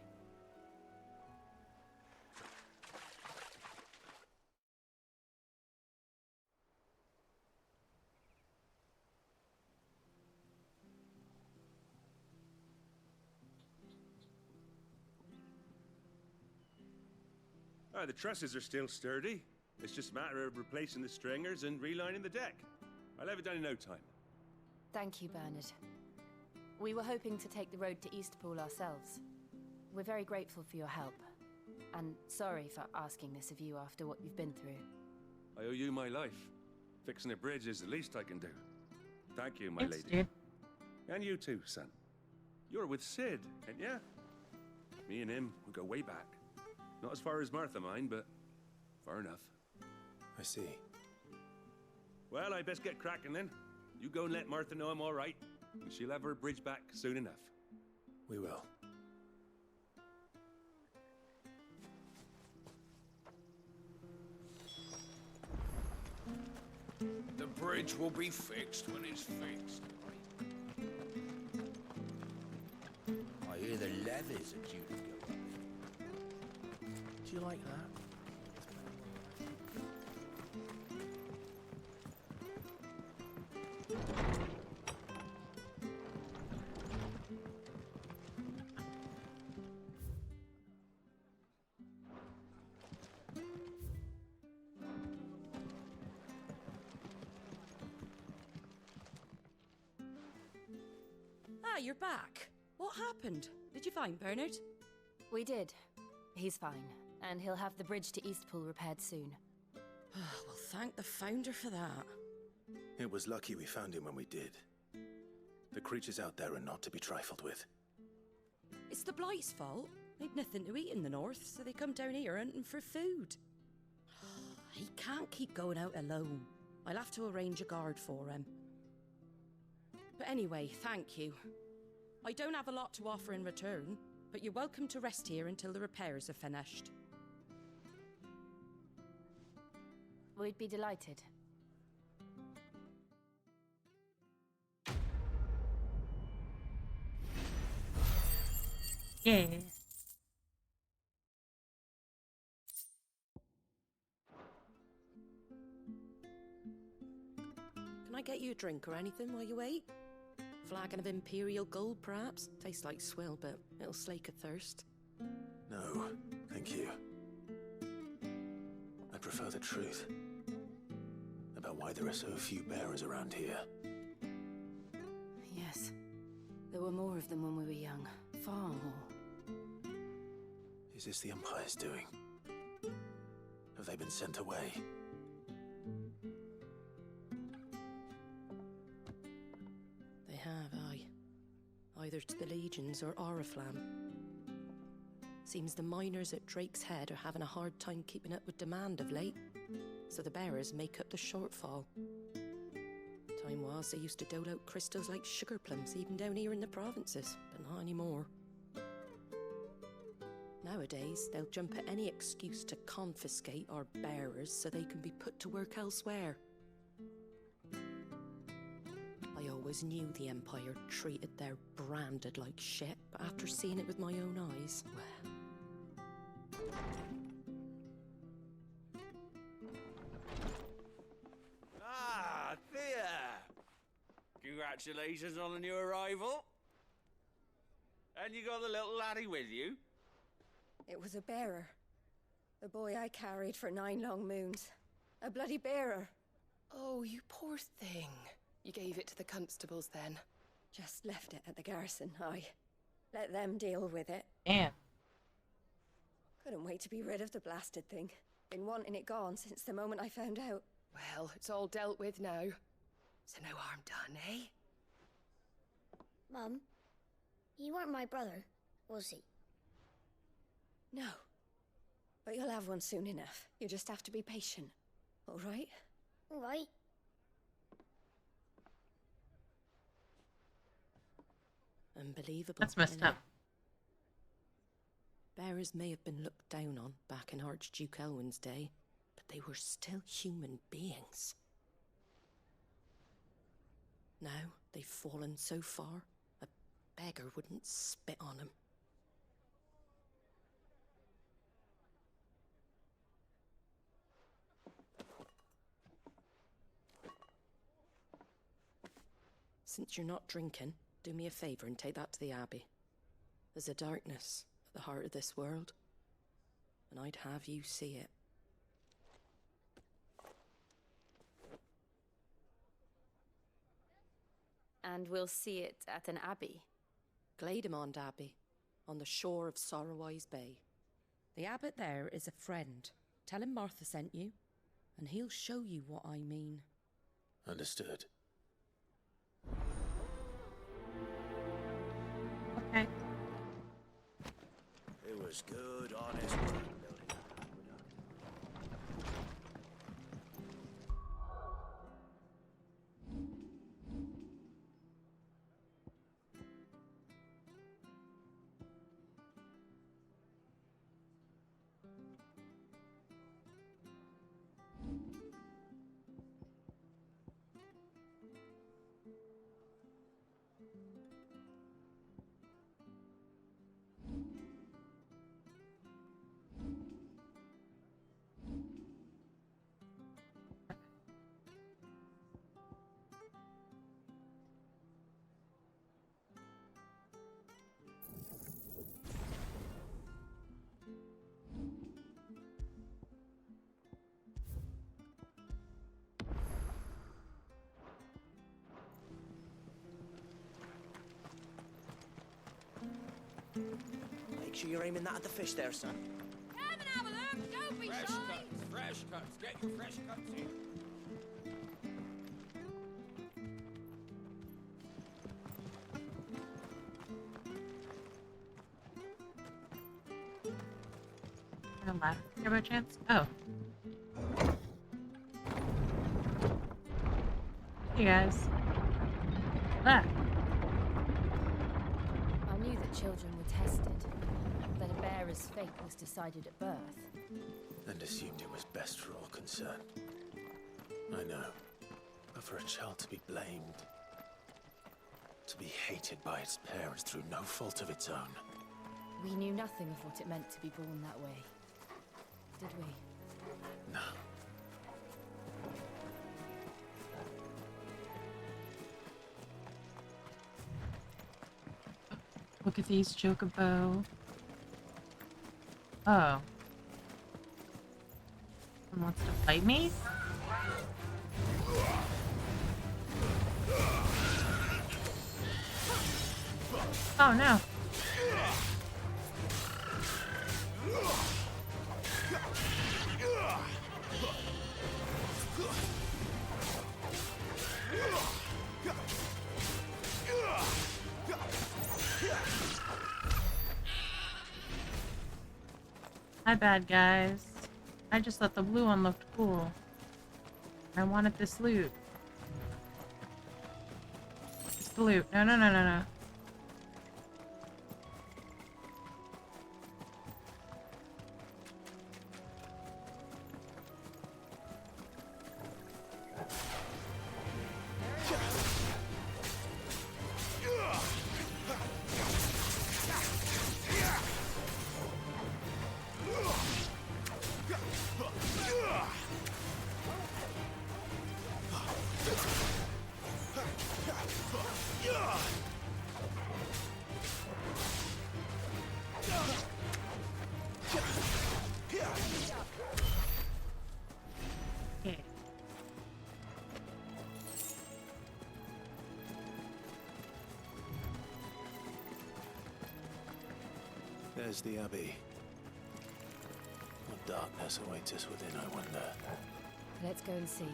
The trusses are still sturdy. It's just a matter of replacing the stringers and relining the deck. I'll have it done in no time. Thank you, Bernard. We were hoping to take the road to Eastpool ourselves. We're very grateful for your help. And sorry for asking this of you after what you've been through. I owe you my life. Fixing a bridge is the least I can do. Thank you, my Thanks, lady. dude. And you too, son. You're with Sid, ain't ya? Me and him, we go way back. Not as far as Martha, mind, but far enough. I see. Well, I best get cracking then. You go and let Martha know I'm all right, and she'll have her bridge back soon enough. We will. The bridge bridge will be fixed when it's fixed. I hear the levies are due to go up. Do you like that? Ah, you're back. What happened? Did you find Bernard? We did. He's fine, and he'll have the bridge to Eastpool repaired soon. Well, thank the Founder for that. It was lucky we found him when we did. The creatures out there are not to be trifled with. It's the Blight's fault. They'd nothing to eat in the north, so they come down here hunting for food. He can't keep going out alone. I'll have to arrange a guard for him. But anyway, thank you. I don't have a lot to offer in return, but you're welcome to rest here until the repairs are finished. We'd be delighted. Yeah. Can I get you a drink or anything while you wait? Flagon of Imperial Gold, perhaps? Tastes like swill, but it'll slake a thirst. No, thank you. I prefer the truth. About why there are so few bearers around here. Yes. There were more of them when we were young. Far more. Is this the Empire's doing? Have they been sent away? They have, aye. Either to the Legions or Oriflamme. Seems the miners at Drake's Head are having a hard time keeping up with demand of late, so the bearers make up the shortfall. Time was they used to dole out crystals like sugar plums even down here in the provinces, but not anymore. Nowadays, they'll jump at any excuse to confiscate our bearers so they can be put to work elsewhere. I always knew the Empire treated their branded like shit, but after seeing it with my own eyes, well... Ah, Thea! Congratulations on the new arrival. And you got the little laddie with you? It was a bearer. The boy I carried for 9 long moons. A bloody bearer. Oh, you poor thing. You gave it to the constables then? Just left it at the garrison, aye. Let them deal with it. Damn. Couldn't wait to be rid of the blasted thing. Been wanting it gone since the moment I found out. Well, it's all dealt with now. So no harm done, eh? Mum, you weren't my brother, was he? No. But you'll have one soon enough. You just have to be patient. All right? All right. Unbelievable. That's messed up. Bearers may have been looked down on back in Archduke Elwin's day, but they were still human beings. Now they've fallen so far, a beggar wouldn't spit on them. Since you're not drinking, do me a favour and take that to the Abbey. There's a darkness at the heart of this world, and I'd have you see it. And we'll see it at an abbey. Glademond Abbey, on the shore of Sorrowwise Bay. The abbot there is a friend. Tell him Martha sent you, and he'll show you what I mean. Understood. Okay. It was good, honest work building that aqueduct. Make sure you're aiming that at the fish there, son. Come and have a look. Don't be Fresh shy. cuts, fresh cuts. Get your fresh cuts here. A ladder here by chance? Oh. Hey guys. Ah. I knew that children were tested, that a bearer's fate was decided at birth. And assumed it was best for all concerned. I know. But for a child to be blamed, to be hated by its parents through no fault of its own. We knew nothing of what it meant to be born that way, did we? No. Look at these chocobo. Oh. Someone wants to fight me? Oh no. My bad, guys. I just thought the blue one looked cool. I wanted this loot. It's the loot. No, no, no, no, no. Okay. There's the Abbey. What darkness awaits us within, I wonder. Let's go and see.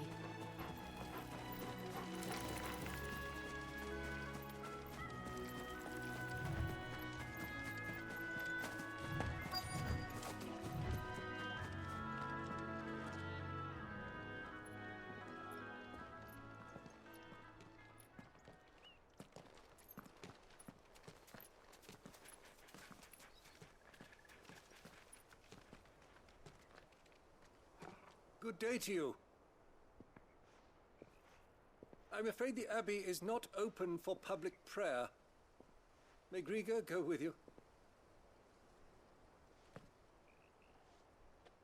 Good day to you. I'm afraid the Abbey is not open for public prayer. May Griga go with you?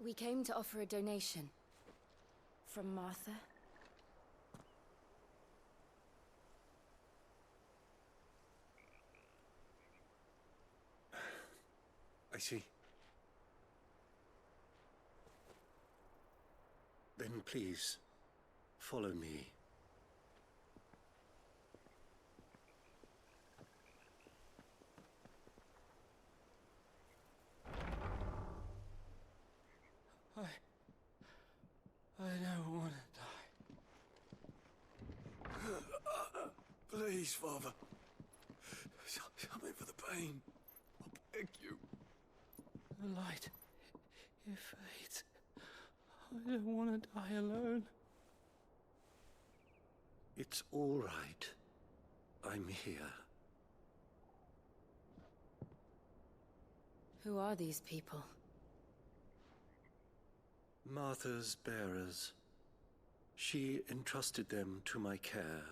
We came to offer a donation. From Martha. I see. Then please, follow me. I don't want to die. Please, Father. Help me for the pain. I beg you. The light, it fades. I don't want to die alone. It's all right. I'm here. Who are these people? Martha's bearers. She entrusted them to my care,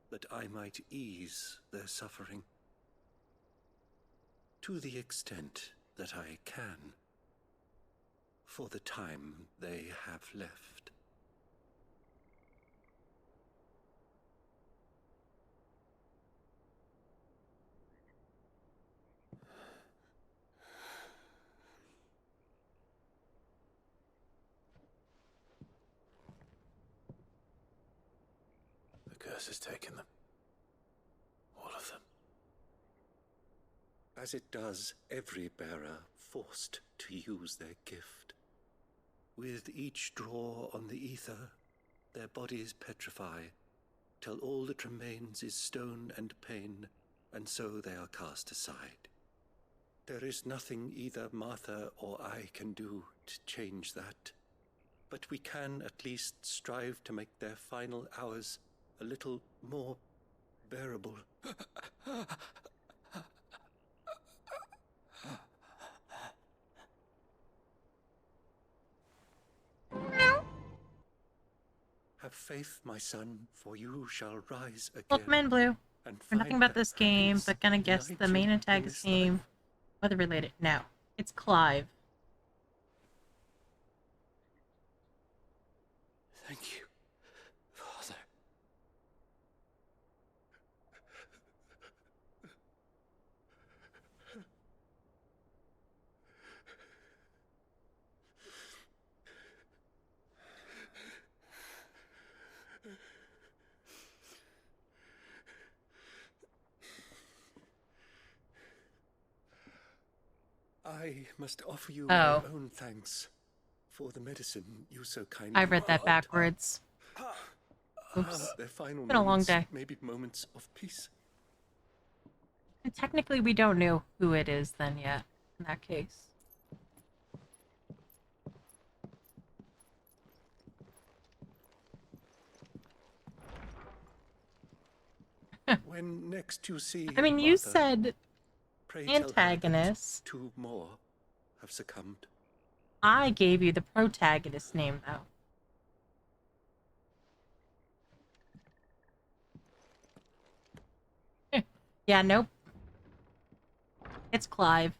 that I might ease their suffering. To the extent that I can, for the time they have left. The curse has taken them. All of them. as it does every bearer forced to use their gift. With each draw on the ether, their bodies petrify, till all that remains is stone and pain, and so they are cast aside. There is nothing either Martha or I can do to change that, but we can at least strive to make their final hours a little more bearable. Have faith, my son, for you shall rise again. Welcome in, Blue. And We're nothing find about that this game, happiness but gonna guess unite the you main in antagonist this name. life. Weather related. No. It's Clive. Thank you, Father. I must offer you my Oh. own thanks for the medicine you so kindly I read that brought. backwards. Oops. Their final Been a long moments day. may be moments of peace. And technically, we don't know who it is then yet, in that case. When next you see I mean, you Martha, said pray tell her that antagonist. 2 more have succumbed. I gave you the protagonist name, though. Yeah, nope. It's Clive.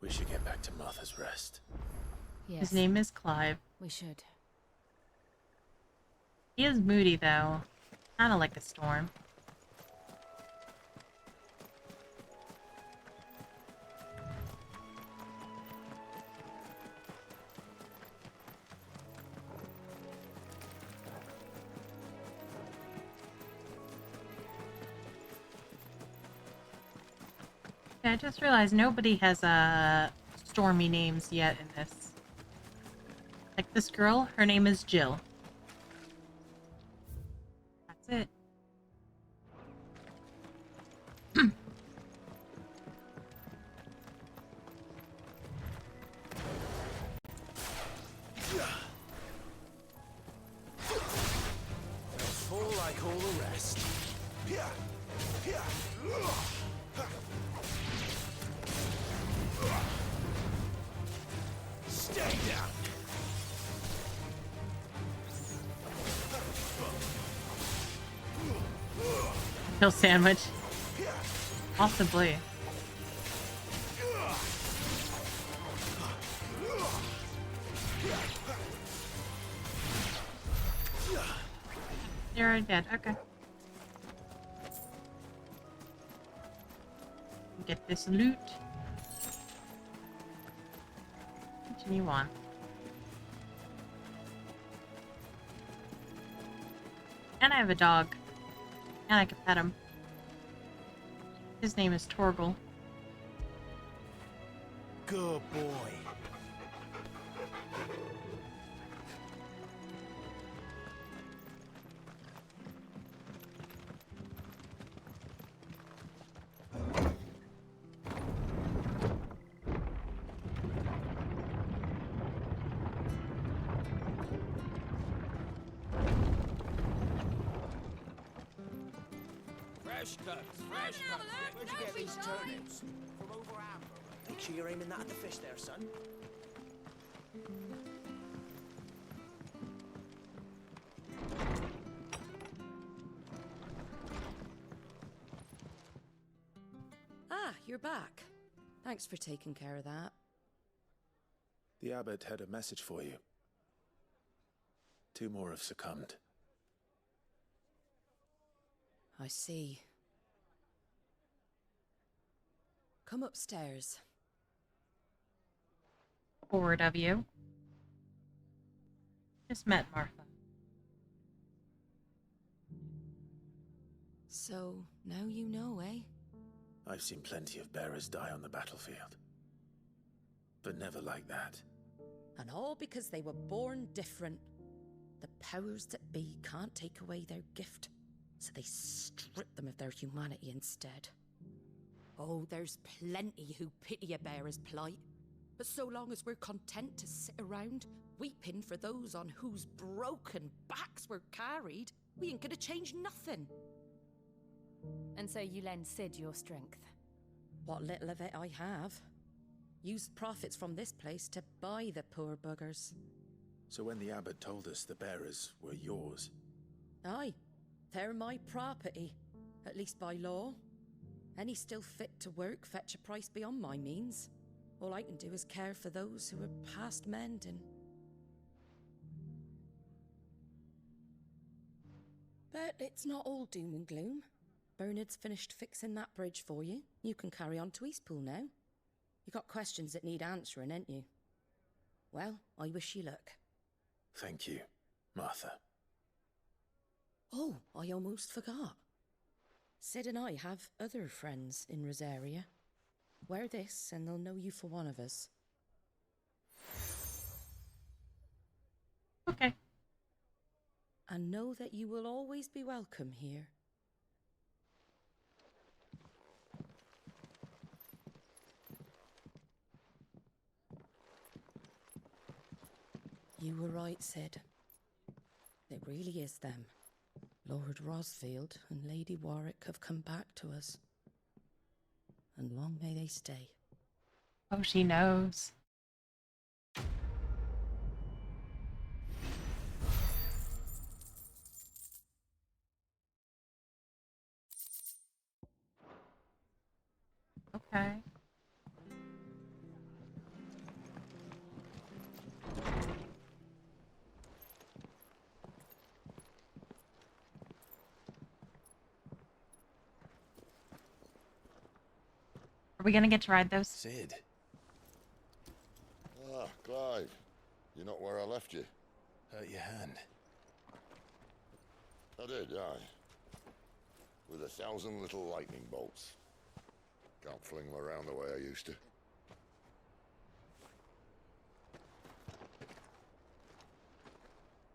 We should get back to Martha's Rest. Yes. His name is Clive. We should. He is moody, though. Kind of like a storm. Yeah, I just realized nobody has stormy names yet in this. Like this girl, her name is Jill. That's it. Fall like all the rest. Stay down. Kill sandwich. Possibly. You're dead. Okay. Get this loot. Continue on. And I have a dog. And I can pet him. His name is Torgal. Good boy. Fresh cuts, fresh cuts. Where'd you get these turnips? From over Amber. Make sure you're aiming that at the fish there, son. Ah, you're back. Thanks for taking care of that. The abbot had a message for you. 2 more have succumbed. I see. Come upstairs. Forward of you. Just met Martha. So, now you know, eh? I've seen plenty of bearers die on the battlefield. But never like that. And all because they were born different. The powers that be can't take away their gift, so they strip them of their humanity instead. Oh, there's plenty who pity a bearer's plight. But so long as we're content to sit around, weeping for those on whose broken backs we're carried, we ain't gonna change nothing. And so you lend Sid your strength? What little of it I have. Used profits from this place to buy the poor buggers. So when the abbot told us the bearers were yours... Aye, they're my property, at least by law. Any still fit to work fetch a price beyond my means. All I can do is care for those who are past mending. But it's not all doom and gloom. Bernard's finished fixing that bridge for you. You can carry on to Eastpool now. You got questions that need answering, ain't you? Well, I wish you luck. Thank you, Martha. Oh, I almost forgot. Sid and I have other friends in Rosaria. Wear this and they'll know you for one of us. Okay. And know that you will always be welcome here. You were right, Sid. It really is them. Lord Rosfield and Lady Warwick have come back to us. And long may they stay. Oh, she knows. Okay. Are we gonna get to ride those? Sid. Ah, Clive. You're not where I left you. Hurt your hand. I did, aye. With 1,000 little lightning bolts. Can't fling them around the way I used to.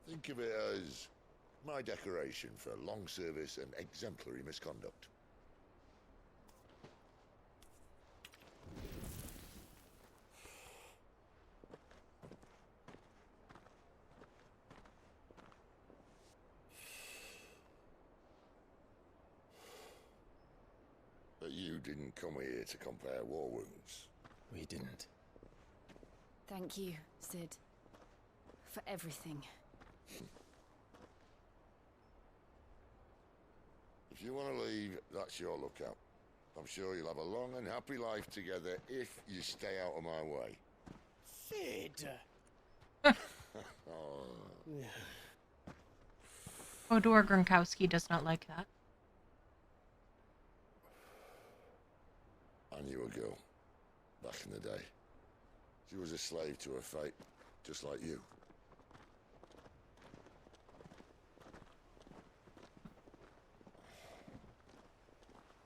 Think of it as my decoration for long service and exemplary misconduct. But you didn't come here to compare war wounds. We didn't. Thank you, Sid. For everything. If you want to leave, that's your lookout. I'm sure you'll have a long and happy life together if you stay out of my way. Sid! Oh. Hodor Gronkowski does not like that. I knew a girl, back in the day. She was a slave to her fate, just like you.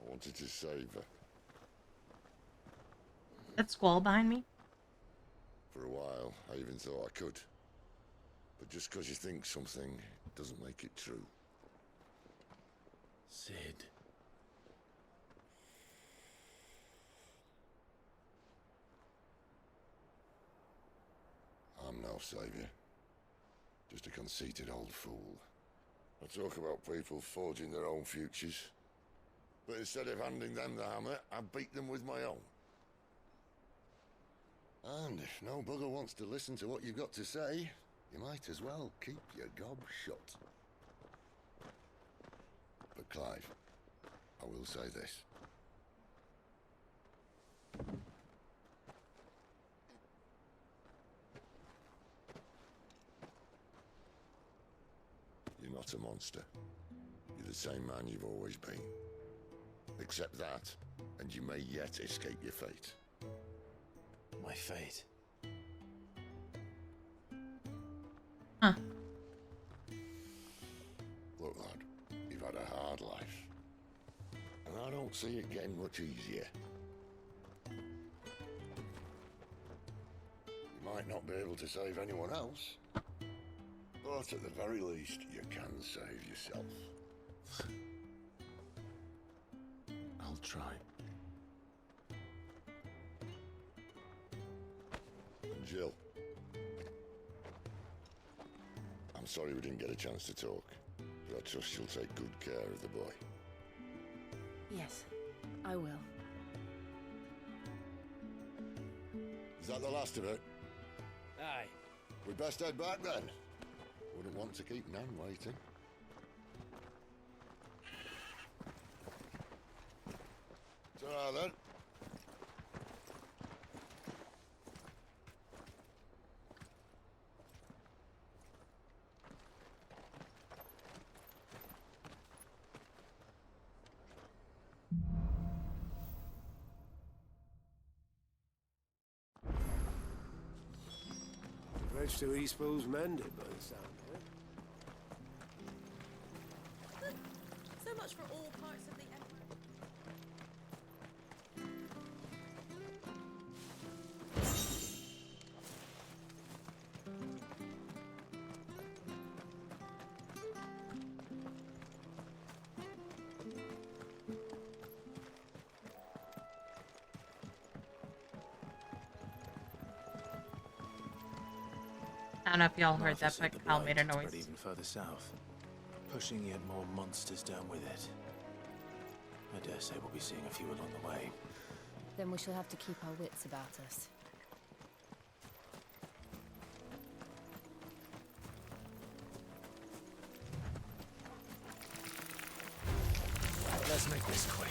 I wanted to save her. That squall behind me? For a while, I even thought I could. But just because you think something doesn't make it true. Sid. I'm no savior. Just a conceited old fool. I talk about people forging their own futures. But instead of handing them the hammer, I beat them with my own. And if no bugger wants to listen to what you've got to say, you might as well keep your gob shut. But Clive, I will say this. You're not a monster. You're the same man you've always been. Accept that, and you may yet escape your fate. My fate? Huh. Look, lad, you've had a hard life. I don't see it getting much easier. You might not be able to save anyone else, but at the very least, you can save yourself. I'll try. Jill. I'm sorry we didn't get a chance to talk, but I trust you'll take good care of the boy. Yes, I will. Is that the last of it? Aye. We best head back then. Wouldn't want to keep Nan waiting. Ta-ra then. Bridge to Eastpool's mended by the sound of it. So much for all parts of the empire. I don't know if y'all heard Martha that, said but the Kyle blight made a spread noise. even further south, pushing yet more monsters down with it. I dare say we'll be seeing a few along the way. Then we shall have to keep our wits about us. Let's make this quick.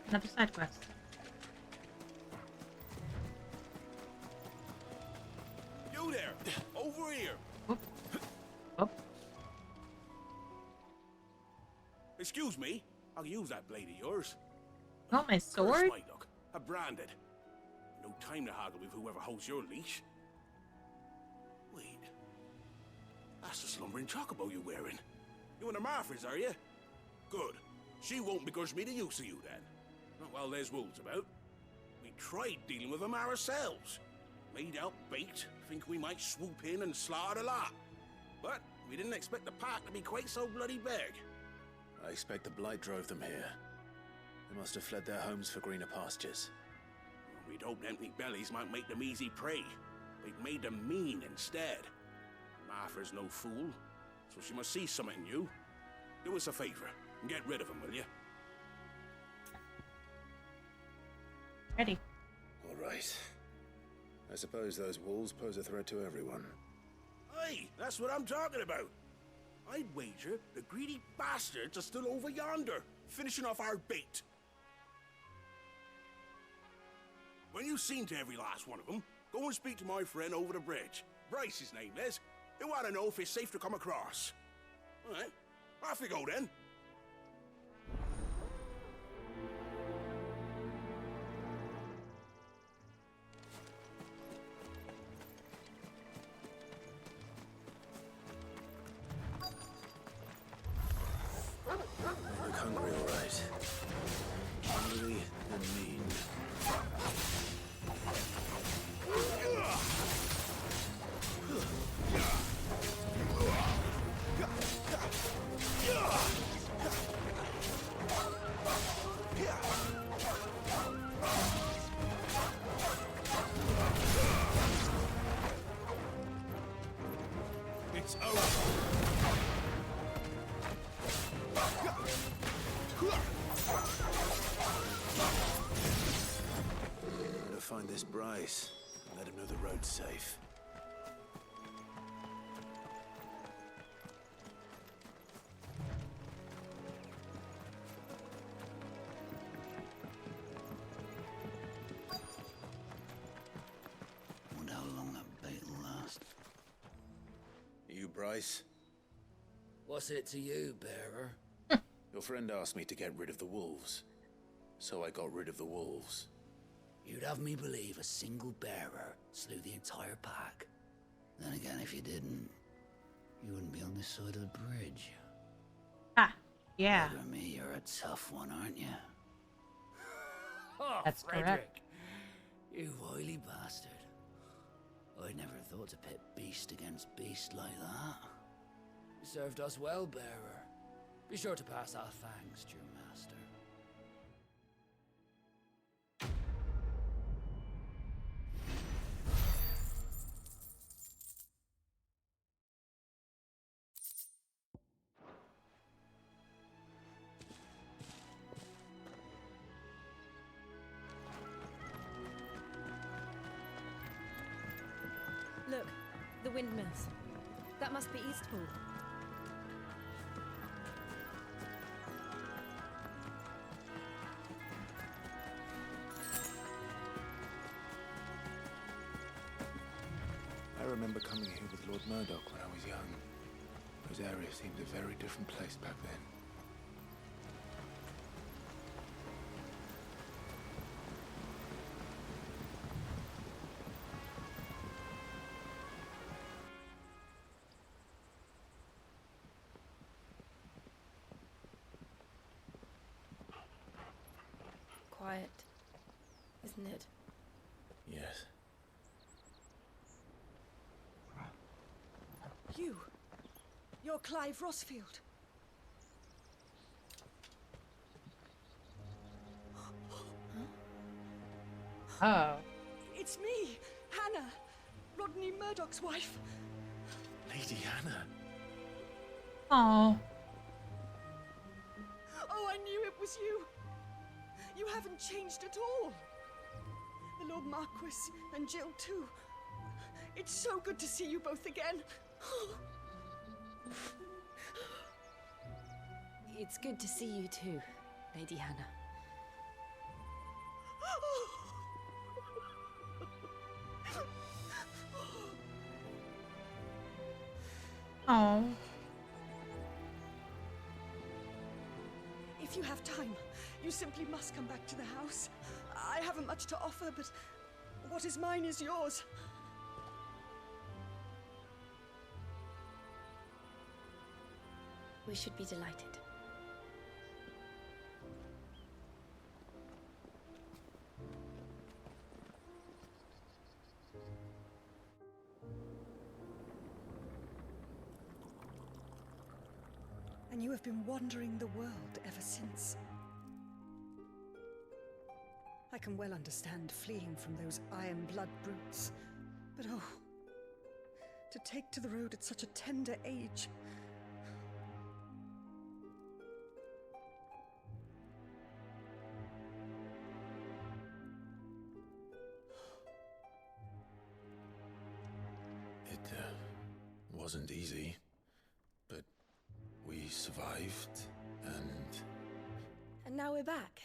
Another side quest. You there! Over here! Excuse me, I'll use that blade of yours. Oh, my sword? Curse my luck. I'm branded. No time to haggle with whoever holds your leash. Wait. That's the slumbering chocobo you're wearing. You and the Marfors, are you? Good. She won't begrudge me the use of you then. Not while there's wolves about. We tried dealing with them ourselves. Laid out bait, think we might swoop in and slaughter the lot. But we didn't expect the pack to be quite so bloody big. I expect the blight drove them here. They must have fled their homes for greener pastures. We'd hoped empty bellies might make them easy prey. They've made them mean instead. Martha's no fool, so she must see something in you. Do us a favor and get rid of them, will you? Ready. All right. I suppose those wolves pose a threat to everyone. Hey, that's what I'm talking about. I'd wager the greedy bastards are still over yonder, finishing off our bait. When you've seen to every last one of them, go and speak to my friend over the bridge. Bryce, his name is. He'll want to know if it's safe to come across. All right, off you go then. I look hungry, all right. Hungry and mean. It's over. Better find this Bryce and let him know the road's safe. Wonder how long that bait will last. You Bryce? What's it to you, bearer? Your friend asked me to get rid of the wolves, so I got rid of the wolves. You'd have me believe a single bearer slew the entire pack. Then again, if you didn't, you wouldn't be on this side of the bridge. Ah, yeah. Bugger me, you're a tough one, aren't you? That's Frederick, correct. you wily bastard. I'd never thought to pit beast against beast like that. You served us well, bearer. Be sure to pass our thanks to your master. Look, the windmills. That must be Eastpool. I remember coming here with Lord Murdoch when I was young. Those areas seemed a very different place back then. Quiet, isn't it? Yes. You're Clive Rossfield. Oh. It's me, Hannah, Rodney Murdoch's wife. Lady Hannah. Oh. Oh, I knew it was you. You haven't changed at all. The Lord Marquis and Jill too. It's so good to see you both again. It's good to see you too, Lady Hannah. Oh. If you have time, you simply must come back to the house. I haven't much to offer, but what is mine is yours. We should be delighted. And you have been wandering the world ever since. I can well understand fleeing from those iron blood brutes, but oh, to take to the road at such a tender age. It wasn't easy, but we survived, and... And now we're back.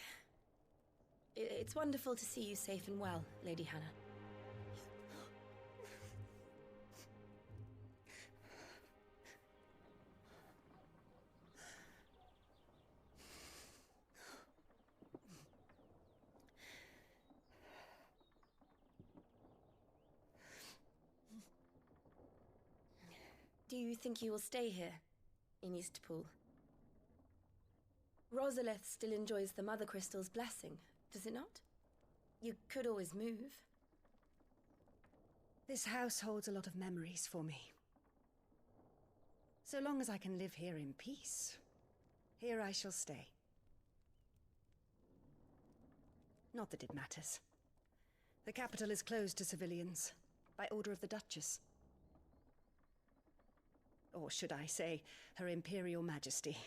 It's wonderful to see you safe and well, Lady Hannah. Do you think you will stay here, in Eastpool? Rosalith still enjoys the Mother Crystal's blessing, does it not? You could always move. This house holds a lot of memories for me. So long as I can live here in peace, here I shall stay. Not that it matters. The capital is closed to civilians, by order of the Duchess. Or should I say, Her Imperial Majesty.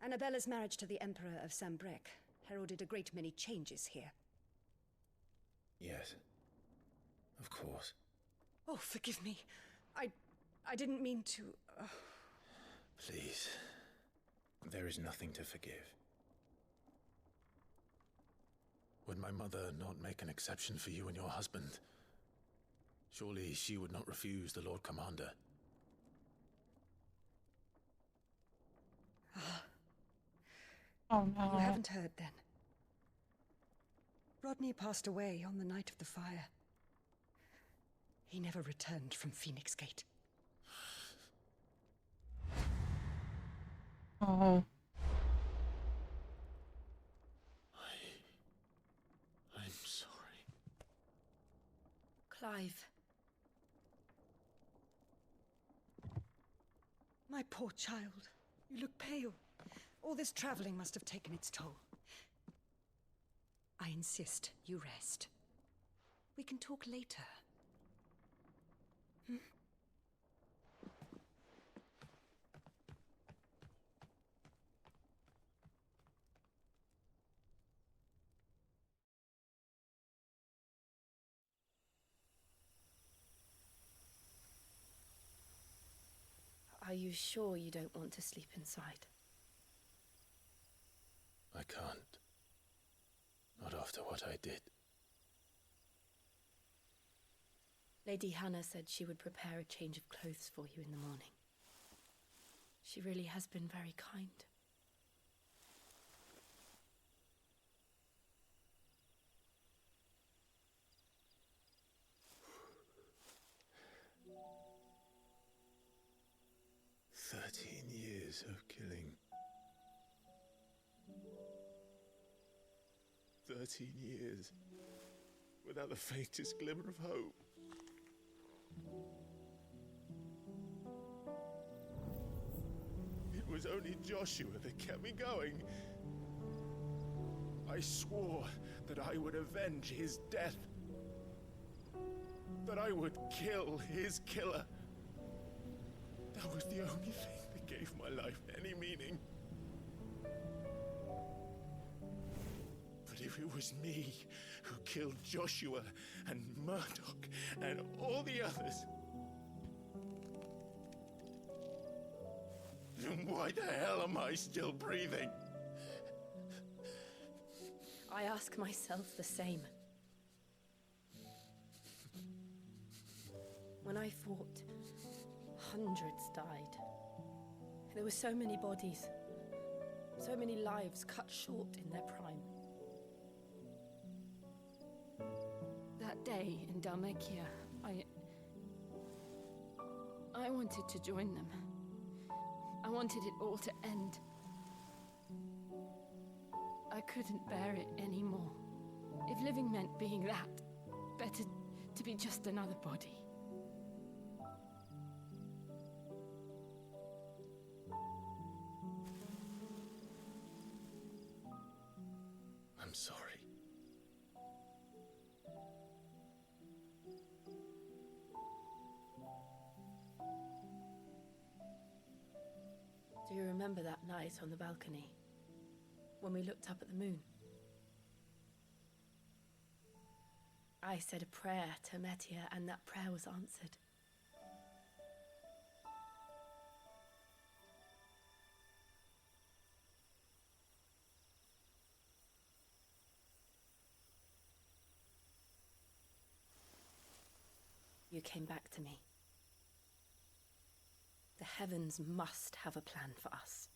Annabella's marriage to the Emperor of Sambrec heralded a great many changes here. Yes. Of course. Oh, forgive me. I didn't mean to... Please. There is nothing to forgive. Would my mother not make an exception for you and your husband? Surely she would not refuse the Lord Commander. Oh no. You haven't heard then. Rodney passed away on the night of the fire. He never returned from Phoenix Gate. Oh. I'm sorry. Clive. My poor child. You look pale. All this traveling must have taken its toll. I insist you rest. We can talk later. Hmm? Are you sure you don't want to sleep inside? I can't. Not after what I did. Lady Hannah said she would prepare a change of clothes for you in the morning. She really has been very kind. Years of killing. 13 years without the faintest glimmer of hope. It was only Joshua that kept me going. I swore that I would avenge his death. That I would kill his killer. That was the only thing that gave my life any meaning. But if it was me who killed Joshua and Murdoch and all the others, then why the hell am I still breathing? I ask myself the same. When I fought, hundreds died. There were so many bodies, so many lives cut short in their prime. That day in Dalmekia, I wanted to join them. I wanted it all to end. I couldn't bear it anymore. If living meant being that, better to be just another body. I'm sorry. Do you remember that night on the balcony, when we looked up at the moon? I said a prayer to Metia, and that prayer was answered. You came back to me. The heavens must have a plan for us.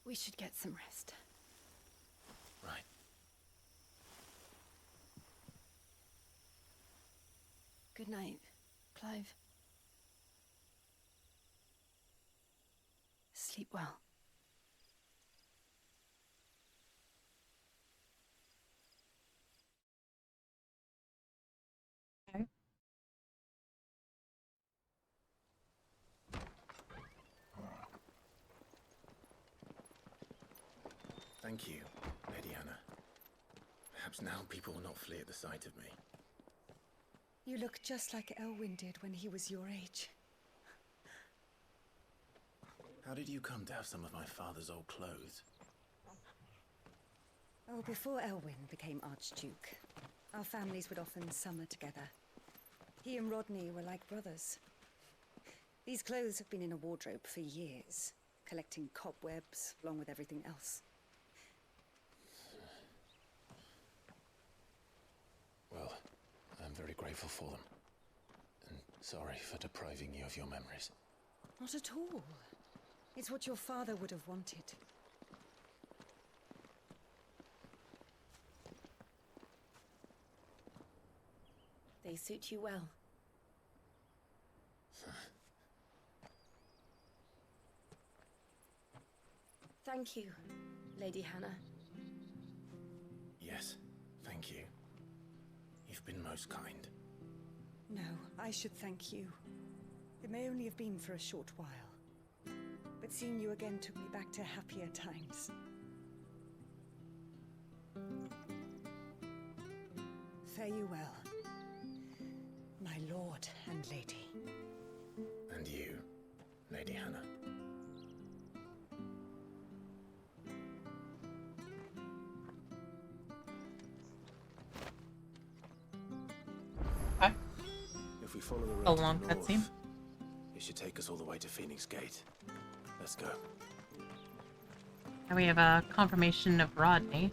We should get some rest. Right. Good night, Clive. Sleep well. Okay. Thank you, Lady Anna. Perhaps now people will not flee at the sight of me. You look just like Elwyn did when he was your age. How did you come to have some of my father's old clothes? Oh, before Elwyn became Archduke, our families would often summer together. He and Rodney were like brothers. These clothes have been in a wardrobe for years, collecting cobwebs along with everything else. very grateful for them. And sorry for depriving you of your memories. Not at all. It's what your father would have wanted. They suit you well. Thank you, Lady Hannah. Yes, thank you. You've been most kind. No, I should thank you. It may only have been for a short while, but seeing you again took me back to happier times. Fare you well, my lord and lady. And you, Lady Hannah. Okay. If we follow the road A to long the north, cutscene. it should take us all the way to Phoenix Gate. Let's go. And we have a confirmation of Rodney.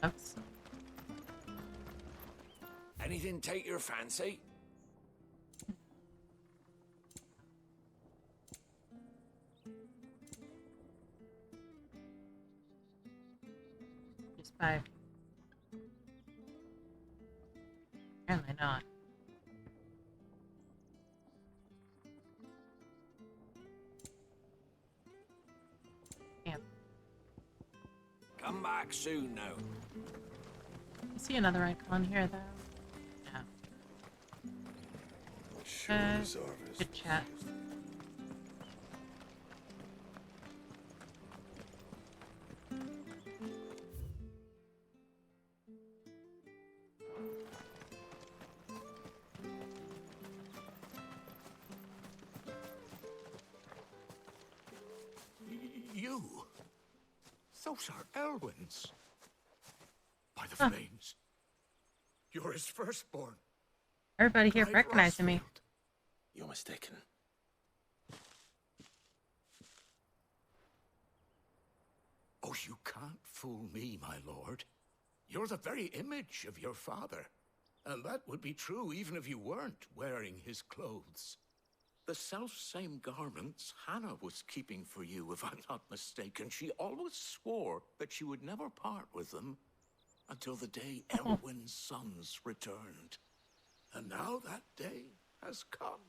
Oops. Anything take your fancy? Just 5. Apparently not. Damn. Come back soon now. I see another icon here, though. No. Good chat. You? Those are Elwyn's. By the flames. You're his firstborn. Everybody here Clive recognizing me. Rosfield. You're mistaken. Oh, you can't fool me, my lord. You're the very image of your father. And that would be true even if you weren't wearing his clothes. The self-same garments Hannah was keeping for you, if I'm not mistaken. She always swore that she would never part with them until the day Elwyn's sons returned. And now that day has come.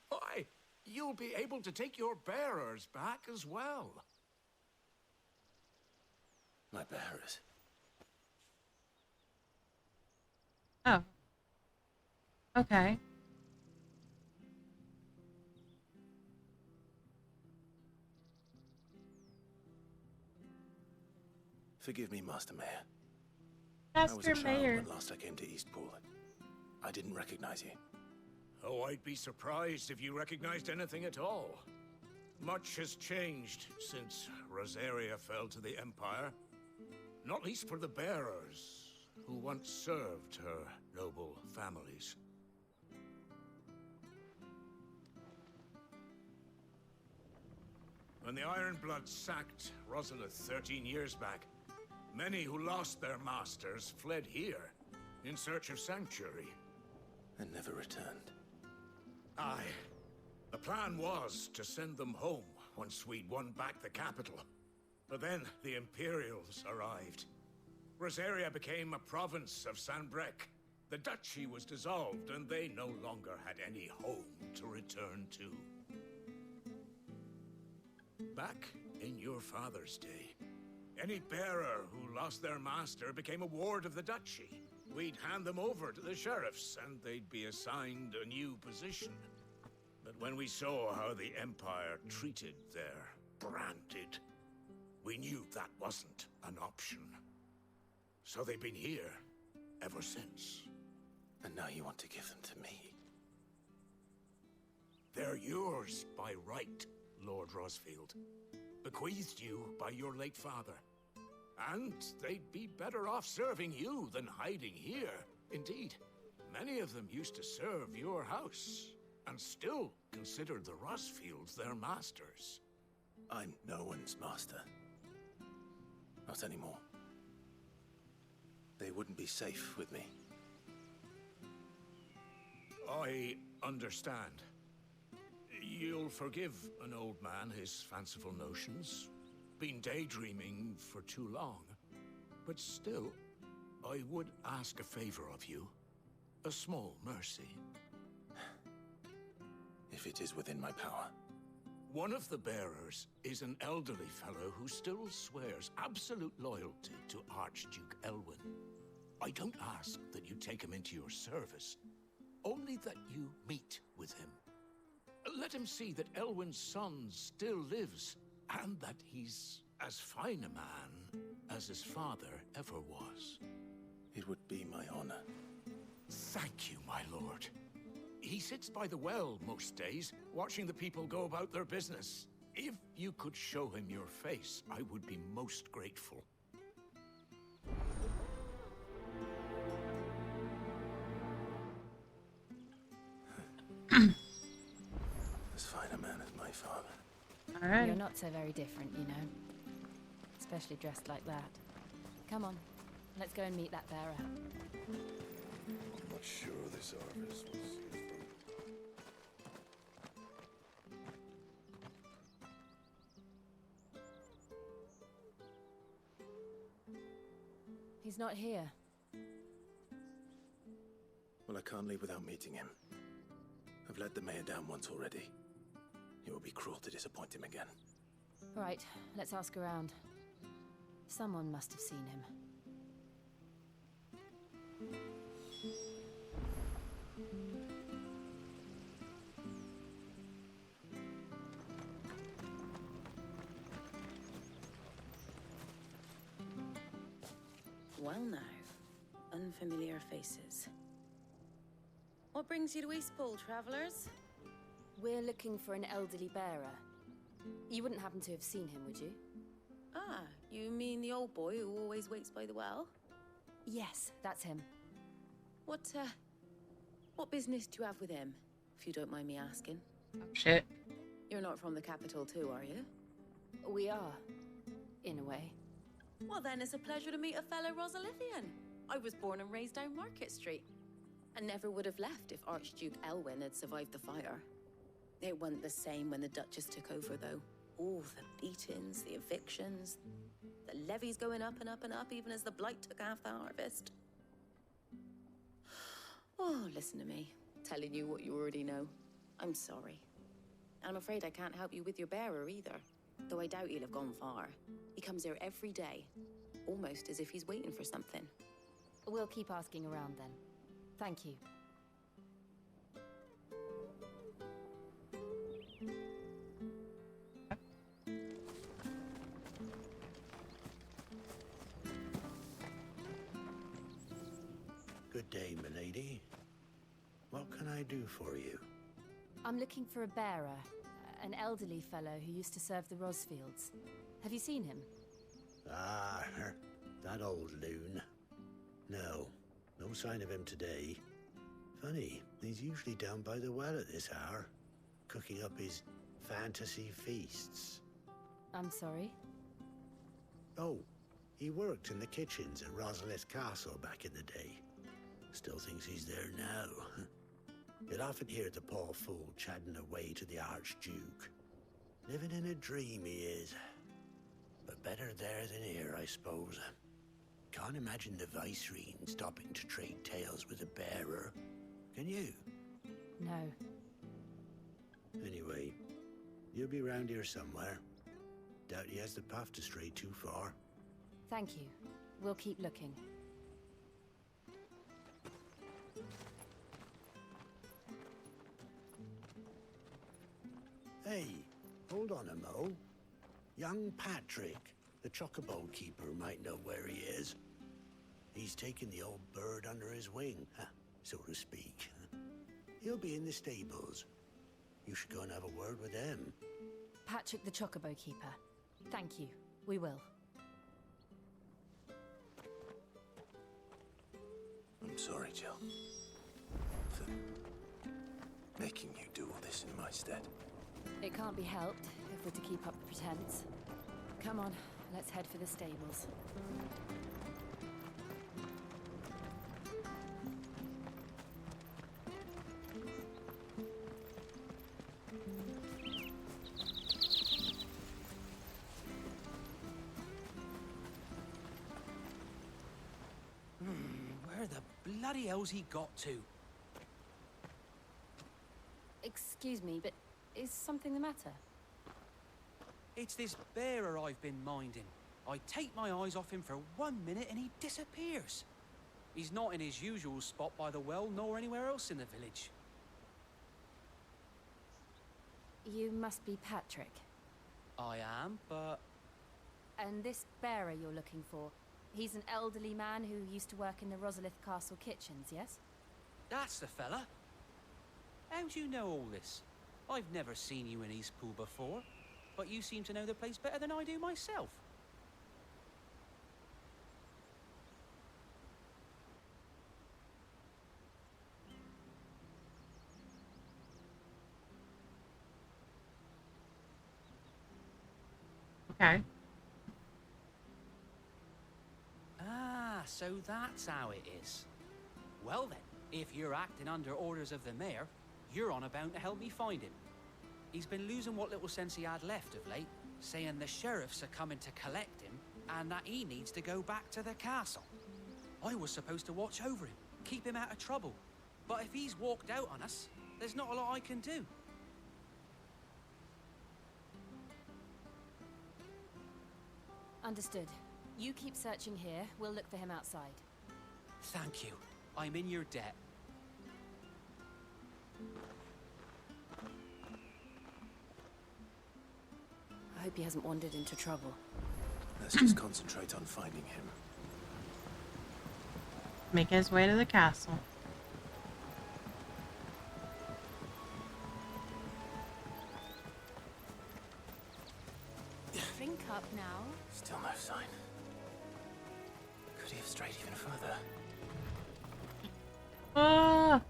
Why, you'll be able to take your bearers back as well. My bearers. Oh. Okay. Forgive me, Master Mayor. I was a Master child Mayor. when last I came to Eastpool. I didn't recognize you. Oh, I'd be surprised if you recognized anything at all. Much has changed since Rosaria fell to the Empire. Not least for the bearers, who once served her noble families. When the Ironbloods sacked Rosalith 13 years back, many who lost their masters fled here in search of sanctuary. And never returned. Aye. The plan was to send them home once we'd won back the capital. But then the Imperials arrived. Rosaria became a province of Sanbreque. The duchy was dissolved, and they no longer had any home to return to. Back in your father's day, any bearer who lost their master became a ward of the duchy. We'd hand them over to the sheriffs, and they'd be assigned a new position. But when we saw how the Empire treated their branded, we knew that wasn't an option. So they've been here ever since. And now you want to give them to me? They're yours by right, Lord Rosfield. Bequeathed you by your late father. And they'd be better off serving you than hiding here. Indeed, many of them used to serve your house, and still considered the Rosfields their masters. I'm no one's master. Not anymore. they wouldn't be safe with me. I understand. You'll forgive an old man his fanciful notions. Been daydreaming for too long. But still, I would ask a favor of you. A small mercy. If it is within my power. One of the bearers is an elderly fellow who still swears absolute loyalty to Archduke Elwyn. I don't ask that you take him into your service, only that you meet with him. Let him see that Elwyn's son still lives, and that he's as fine a man as his father ever was. It would be my honor. Thank you, my lord. He sits by the well most days, watching the people go about their business. If you could show him your face, I would be most grateful. As fine a man as my father. All right. You're not so very different, you know. Especially dressed like that. Come on, let's go and meet that bearer. I'm not sure this harvest was useful. He's not here. Well, I can't leave without meeting him. I've let the mayor down once already. It would be cruel to disappoint him again. Right, let's ask around. Someone must have seen him. Well now, unfamiliar faces. What brings you to Eastpool, travellers? We're looking for an elderly bearer. You wouldn't happen to have seen him, would you? Ah, you mean the old boy who always waits by the well? Yes, that's him. What business do you have with him, if you don't mind me asking? Shit. You're not from the capital too, are you? We are, in a way. Well then, it's a pleasure to meet a fellow Rosalithian. I was born and raised down Market Street. And never would have left if Archduke Elwyn had survived the fire. It wasn't the same when the Duchess took over, though. All the beatings, the evictions, the levies going up and up and up, even as the blight took half the harvest. Oh, listen to me, telling you what you already know. I'm sorry. And I'm afraid I can't help you with your bearer either, though I doubt he'll have gone far. He comes here every day, almost as if he's waiting for something. We'll keep asking around then. Thank you. Good day, milady. What can I do for you? I'm looking for a bearer, an elderly fellow who used to serve the Rosfields. Have you seen him? Ah, that old loon. No sign of him today. Funny, he's usually down by the well at this hour, cooking up his fantasy feasts. I'm sorry? Oh, he worked in the kitchens at Rosalith Castle back in the day. Still thinks he's there now. You'll often hear the poor fool chatting away to the Archduke. Living in a dream he is. But better there than here, I suppose. Can't imagine the Vicereine stopping to trade tales with a bearer. Can you? No. Anyway, you'll be round here somewhere. Doubt he has the path to stray too far. Thank you. We'll keep looking. Hey, hold on a mo. Young Patrick, the chocobo keeper, might know where he is. He's taken the old bird under his wing, so to speak. He'll be in the stables. You should go and have a word with them. Patrick the Chocobo Keeper. Thank you. We will. I'm sorry, Jill. For making you do all this in my stead. It can't be helped if we're to keep up the pretense. Come on, let's head for the stables. bloody hell's he got to? Excuse me, but is something the matter? It's this bearer I've been minding. I take my eyes off him for 1 minute and he disappears. He's not in his usual spot by the well, nor anywhere else in the village. You must be Patrick. I am, but... And this bearer you're looking for, he's an elderly man who used to work in the Rosalith Castle kitchens, yes? That's the fella. How do you know all this? I've never seen you in Eastpool before, but you seem to know the place better than I do myself. Okay. Ah, so that's how it is. Well then, if you're acting under orders of the mayor, you're on about to help me find him. He's been losing what little sense he had left of late, saying the sheriffs are coming to collect him and that he needs to go back to the castle. I was supposed to watch over him, keep him out of trouble. But if he's walked out on us, there's not a lot I can do. Understood. You keep searching here, we'll look for him outside. Thank you. I'm in your debt. I hope he hasn't wandered into trouble. Let's just concentrate on finding him. Make his way to the castle. Drink up now. Still no sign. Could he have strayed even further? Oh!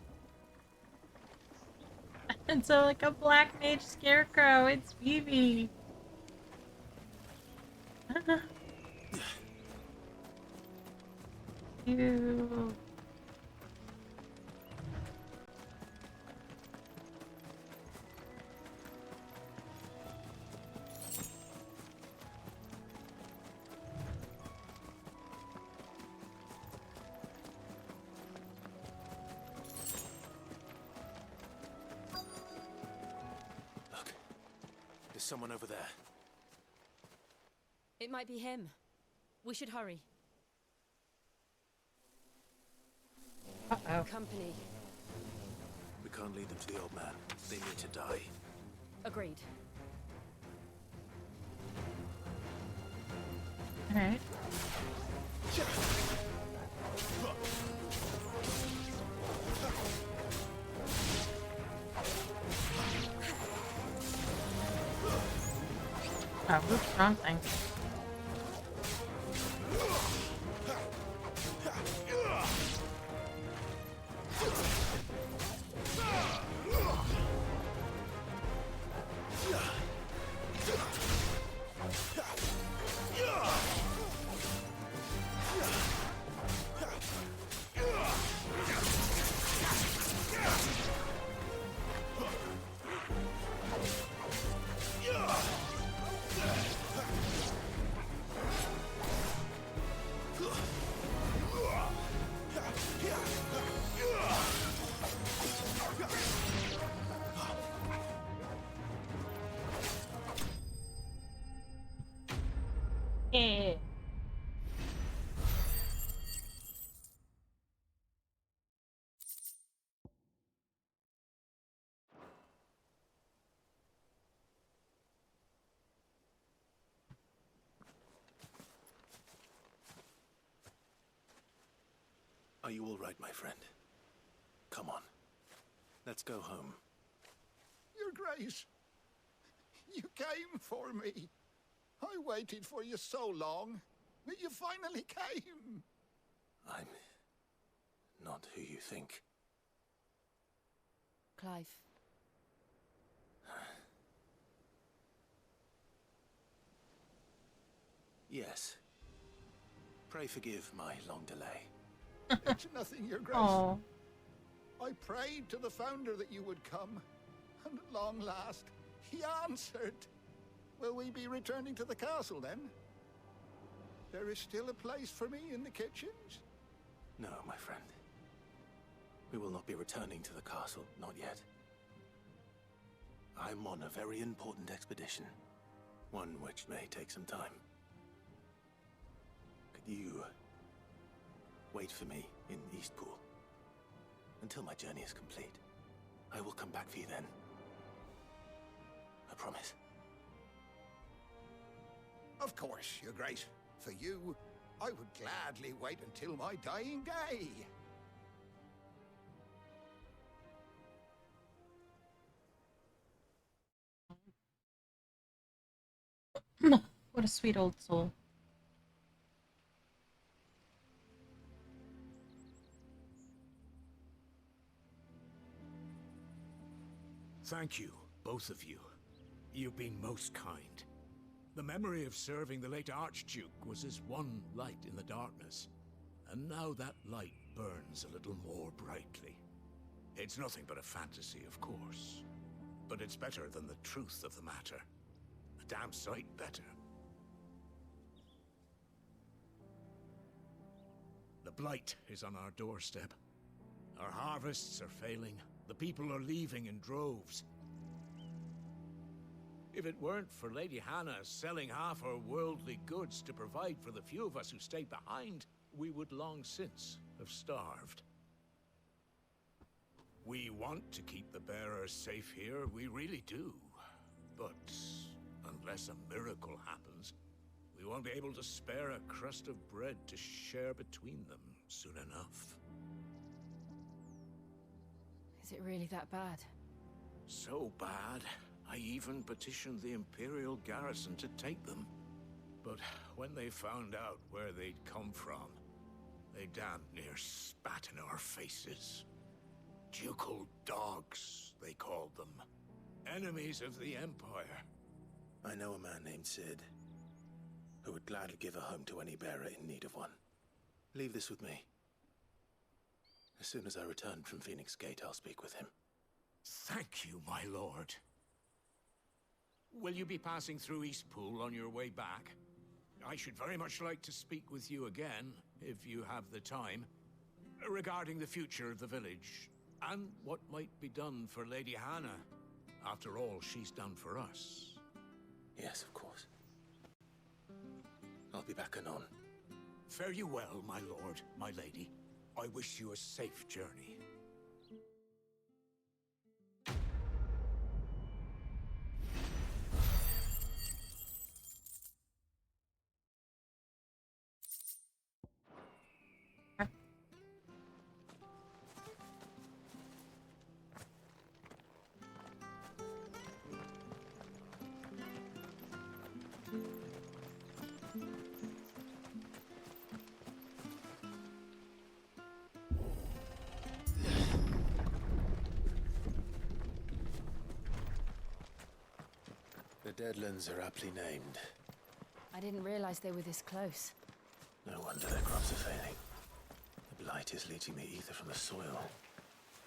And so like a black mage scarecrow, it's Phoebe. Ew. There's someone over there. It might be him. We should hurry. Uh-oh. Company. We can't lead them to the old man. They need to die. Agreed. All right. Oh, oops, wrong thing. Yeah. Are you all right, my friend? Come on. Let's go home. Your Grace, you came for me. I waited for you so long, but you finally came. I'm not who you think. Clive. Yes. Pray forgive my long delay. It's nothing, Your Grace. Oh. I prayed to the Founder that you would come, and at long last, he answered. Will we be returning to the castle, then? There is still a place for me in the kitchens? No, my friend. We will not be returning to the castle, not yet. I'm on a very important expedition, one which may take some time. Could you wait for me in Eastpool until my journey is complete? I will come back for you then. I promise. Of course, Your Grace. For you, I would gladly wait until my dying day. What a sweet old soul. Thank you, both of you. You've been most kind. The memory of serving the late Archduke was as one light in the darkness, and now that light burns a little more brightly. It's nothing but a fantasy, of course, but it's better than the truth of the matter. A damn sight better. The blight is on our doorstep. Our harvests are failing. The people are leaving in droves. If it weren't for Lady Hannah selling half her worldly goods to provide for the few of us who stayed behind, we would long since have starved. We want to keep the bearers safe here, we really do. But unless a miracle happens, we won't be able to spare a crust of bread to share between them soon enough. Is it really that bad? So bad, I even petitioned the Imperial garrison to take them. But when they found out where they'd come from, they damn near spat in our faces. Ducal dogs, they called them. Enemies of the Empire. I know a man named Sid, who would gladly give a home to any bearer in need of one. Leave this with me. As soon as I return from Phoenix Gate, I'll speak with him. Thank you, my lord. Will you be passing through Eastpool on your way back? I should very much like to speak with you again, if you have the time, regarding the future of the village, and what might be done for Lady Hannah, after all she's done for us. Yes, of course. I'll be back anon. Fare you well, my lord, my lady. I wish you a safe journey. The Deadlands are aptly named. I didn't realize they were this close. No wonder their crops are failing. The blight is leaching the ether from the soil.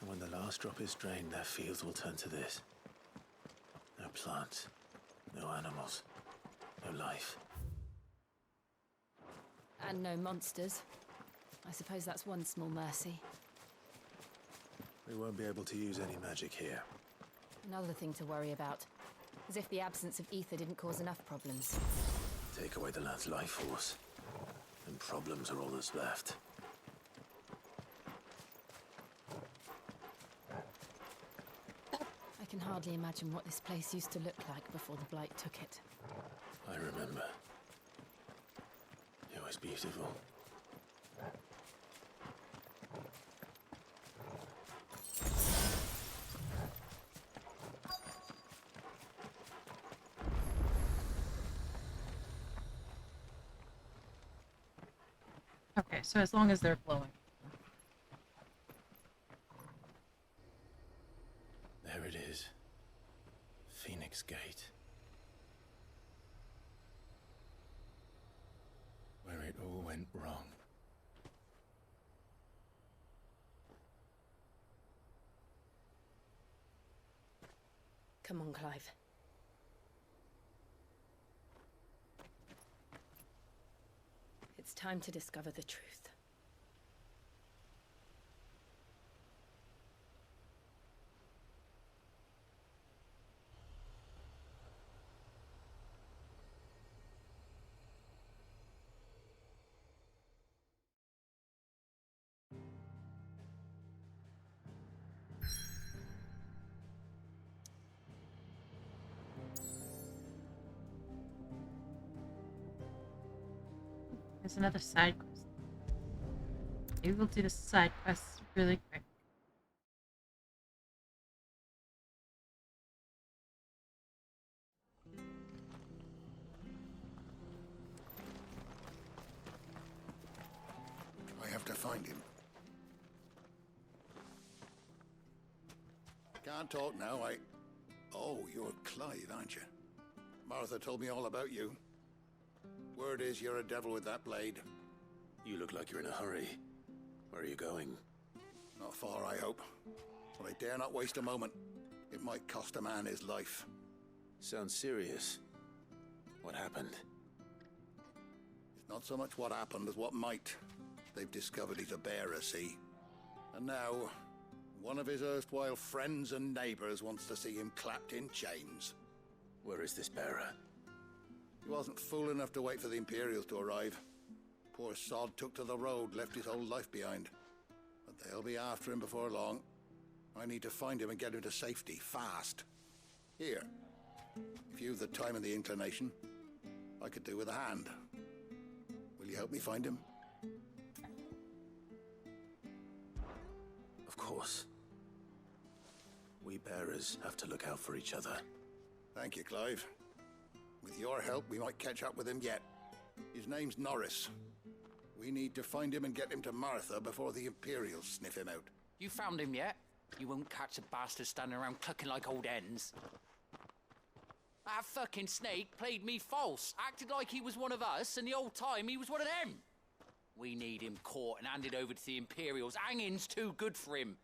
And when the last drop is drained, their fields will turn to this. No plants, no animals, no life. And no monsters. I suppose that's one small mercy. We won't be able to use any magic here. Another thing to worry about. As if the absence of ether didn't cause enough problems. Take away the land's life force, and problems are all that's left. I can hardly imagine what this place used to look like before the blight took it. I remember. It was beautiful. Okay, so as long as they're flowing. There it is. Phoenix Gate. Where it all went wrong. Come on, Clive. It's time to discover the truth. There's another side quest. Maybe we'll do the side quests really quick. I have to find him. Can't talk now, Oh, you're Clive, aren't you? Martha told me all about you. Word is you're a devil with that blade. You look like you're in a hurry. Where are you going? Not far, I hope. But I dare not waste a moment. It might cost a man his life. Sounds serious. What happened? It's not so much what happened as what might. They've discovered he's a bearer, see? And now, one of his erstwhile friends and neighbors wants to see him clapped in chains. Where is this bearer? He wasn't fool enough to wait for the Imperials to arrive. Poor sod took to the road, left his whole life behind. But they'll be after him before long. I need to find him and get him to safety, fast. Here, if you've the time and the inclination, I could do with a hand. Will you help me find him? Of course. We bearers have to look out for each other. Thank you, Clive. With your help, we might catch up with him yet. His name's Norris. We need to find him and get him to Martha before the Imperials sniff him out. You found him yet? You won't catch a bastard standing around clucking like old hens. That fucking snake played me false, acted like he was one of us, and the whole time he was one of them. We need him caught and handed over to the Imperials. Hanging's too good for him.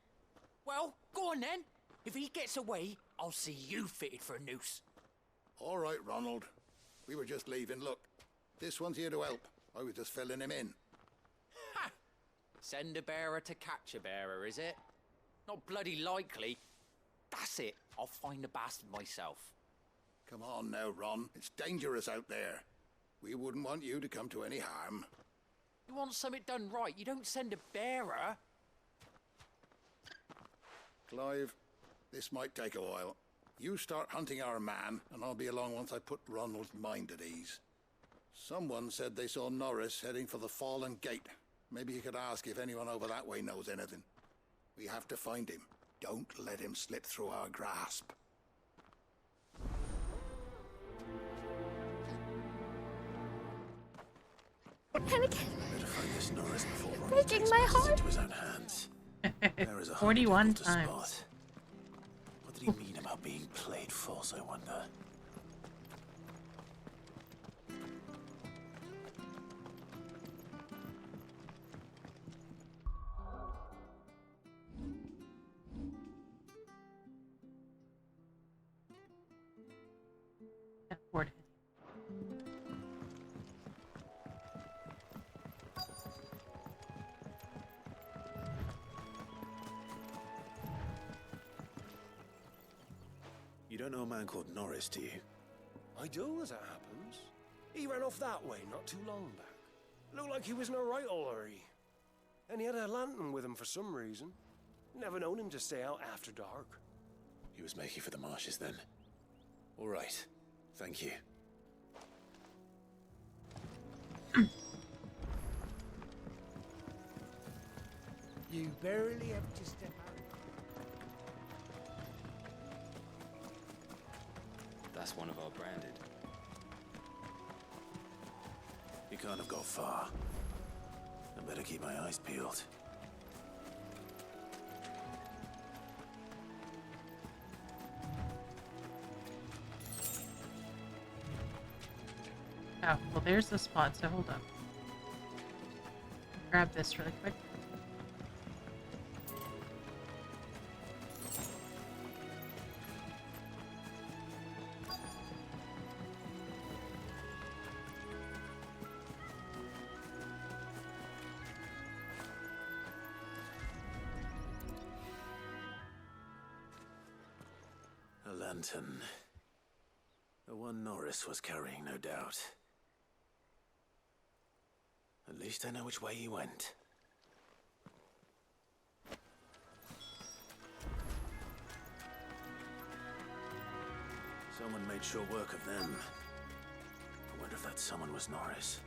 Well, go on then. If he gets away, I'll see you fitted for a noose. All right, Ronald. We were just leaving. Look, this one's here to help. I was just filling him in. Ha! Send a bearer to catch a bearer, is it? Not bloody likely. That's it. I'll find the bastard myself. Come on now, Ron. It's dangerous out there. We wouldn't want you to come to any harm. You want something done right, you don't send a bearer. Clive, this might take a while. You start hunting our man, and I'll be along once I put Ronald's mind at ease. Someone said they saw Norris heading for the Fallen Gate. Maybe you could ask if anyone over that way knows anything. We have to find him. Don't let him slip through our grasp. Anakin, Better find this Norris before Ronald breaking takes my matters heart. into his own hands. There is a 41 difficult to times. spot. What did he mean about being played false, I wonder? Board. You don't know a man called Norris, do you? I do, as it happens. He ran off that way not too long back. Looked like he was in a right old hurry. And he had a lantern with him for some reason. Never known him to stay out after dark. He was making for the marshes then. All right. Thank you. You barely have to step out. That's one of our branded. He can't have got far. I better keep my eyes peeled. Oh, well, there's the spot, so hold up. Grab this really quick. A lantern. The one Norris was carrying, no doubt. At least I know which way he went. Someone made sure work of them. I wonder if that someone was Norris.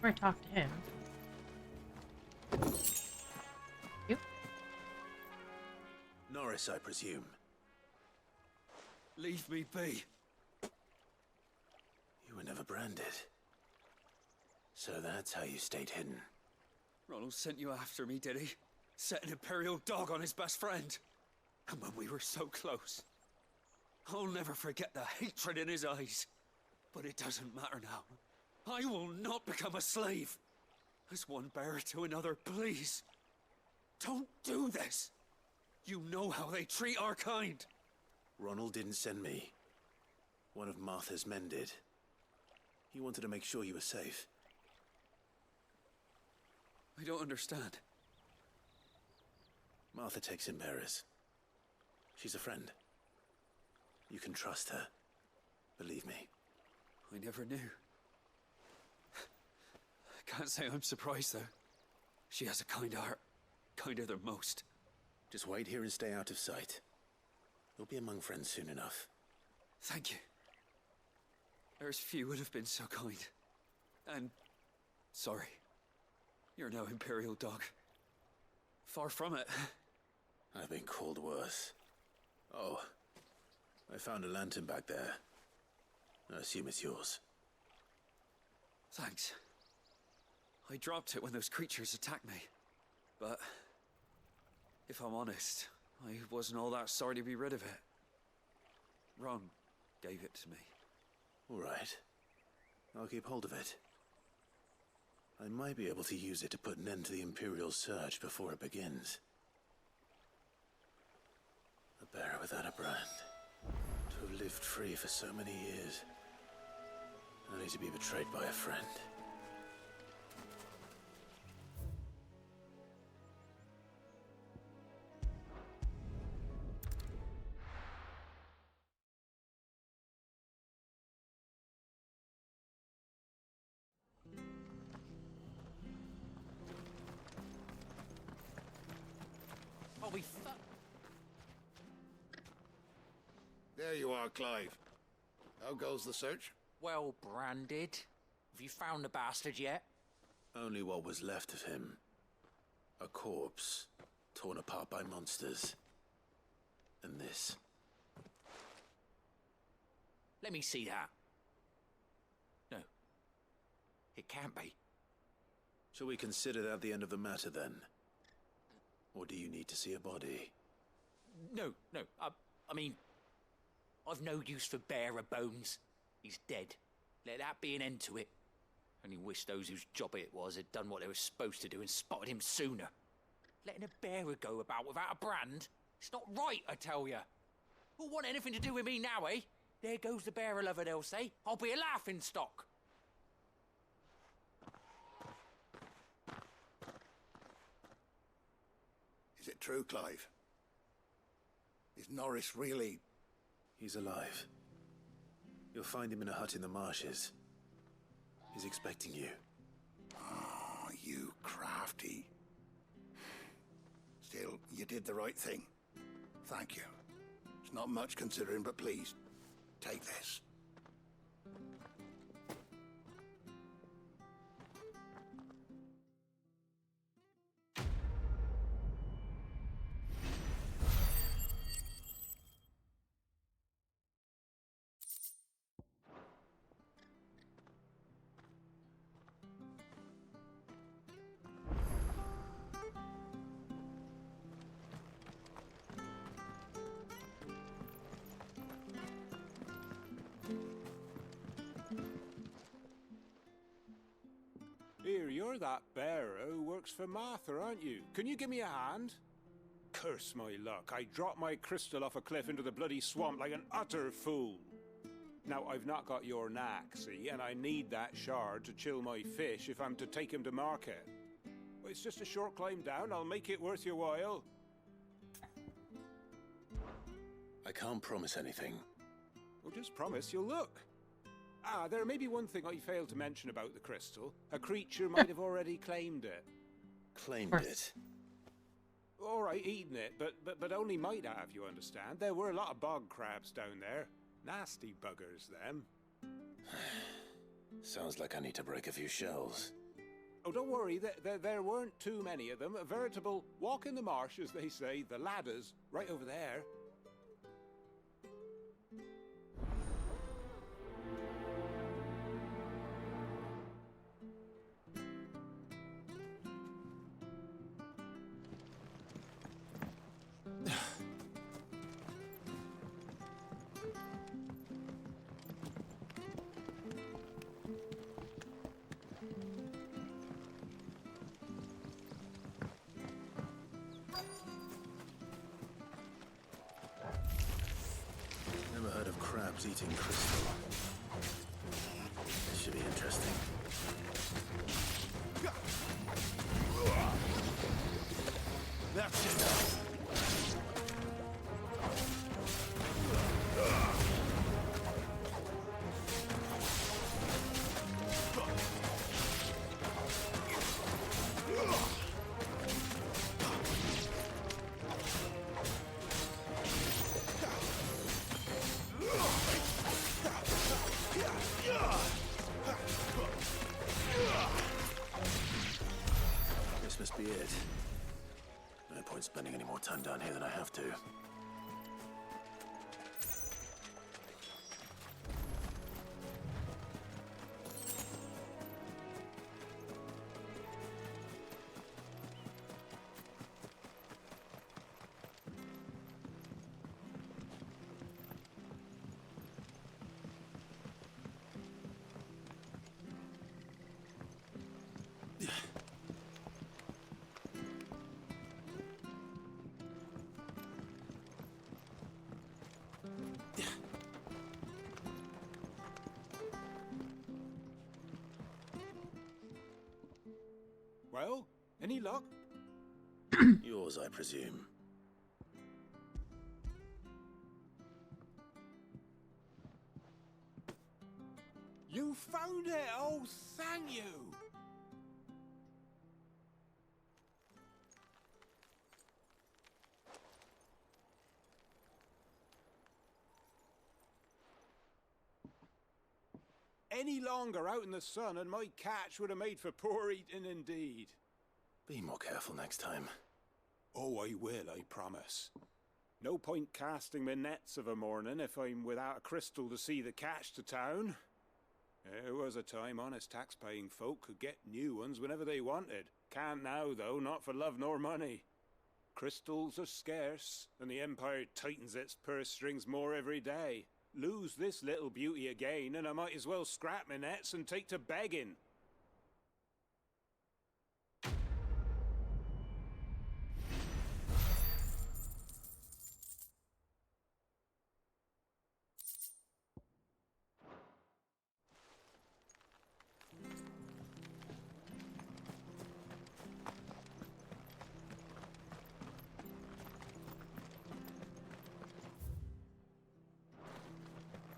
Before I talk to him. You? Norris, I presume. Leave me be. You were never branded. So that's how you stayed hidden. Ronald sent you after me, did he? Set an Imperial dog on his best friend. And when we were so close. I'll never forget the hatred in his eyes. But it doesn't matter now. I will not become a slave. As one bearer to another, please. Don't do this. You know how they treat our kind. Ronald didn't send me. One of Martha's men did. He wanted to make sure you were safe. I don't understand. Martha takes in bearers. She's a friend. You can trust her. Believe me. I never knew. I can't say I'm surprised, though. She has a kind heart. Kinder than most. Just wait here and stay out of sight. You'll be among friends soon enough. Thank you. There's few would have been so kind. And sorry. You're no Imperial dog. Far from it. I've been called worse. Oh, I found a lantern back there. I assume it's yours. Thanks. I dropped it when those creatures attacked me. But if I'm honest, I wasn't all that sorry to be rid of it. Ron gave it to me. All right. I'll keep hold of it. I might be able to use it to put an end to the Imperial surge before it begins. A bearer without a brand. To have lived free for so many years. Only to be betrayed by a friend. There you are, Clive. How goes the search? Well branded. Have you found the bastard yet? Only what was left of him. A corpse, torn apart by monsters. And this. Let me see that. No. It can't be. Shall we consider that the end of the matter, then? Or do you need to see a body? No. I mean, I've no use for bearer bones. He's dead. Let that be an end to it. Only wish those whose job it was had done what they were supposed to do and spotted him sooner. Letting a bearer go about without a brand? It's not right, I tell you. Who'll want anything to do with me now, eh? There goes the bearer lover, they'll say. I'll be a laughingstock. Is it true, Clive? Is Norris really... He's alive. You'll find him in a hut in the marshes. He's expecting you. Oh, you crafty. Still, you did the right thing. Thank you. It's not much considering, but please, take this. Here, you're that bearer who works for Martha, aren't you? Can you give me a hand? Curse my luck, I dropped my crystal off a cliff into the bloody swamp like an utter fool. Now, I've not got your knack, see, and I need that shard to chill my fish if I'm to take him to market. Well, it's just a short climb down, I'll make it worth your while. I can't promise anything. Well, just promise you'll look. Ah, there may be one thing I failed to mention about the crystal. A creature might have already claimed it. Claimed it? All right, eaten it, but only might have, you understand. There were a lot of bog crabs down there. Nasty buggers, them. Sounds like I need to break a few shells. Oh, don't worry, there weren't too many of them. A veritable walk in the marsh, as they say, the ladders, right over there. Never heard of crabs eating crystal. This should be interesting. That's it. This must be it. No point spending any more time down here than I have to. Well, any luck? Yours, I presume. You found it! Oh, thank you! Any longer out in the sun and my catch would have made for poor eating indeed. Be more careful next time. Oh, I will, I promise. No point casting my nets of a morning if I'm without a crystal to see the catch to town. There was a time honest tax-paying folk could get new ones whenever they wanted. Can't now, though, not for love nor money. Crystals are scarce, and the Empire tightens its purse strings more every day. Lose this little beauty again, and I might as well scrap my nets and take to begging.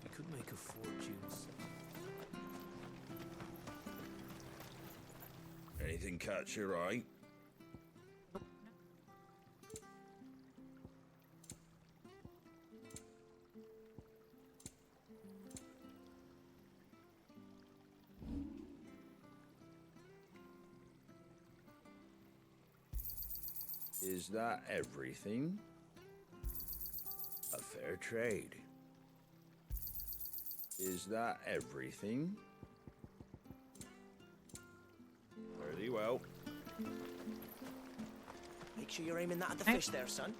You could make a fortune. Anything catch your eye? Is that everything? A fair trade. Is that everything? Very well. Make sure you're aiming that at the fish there, son.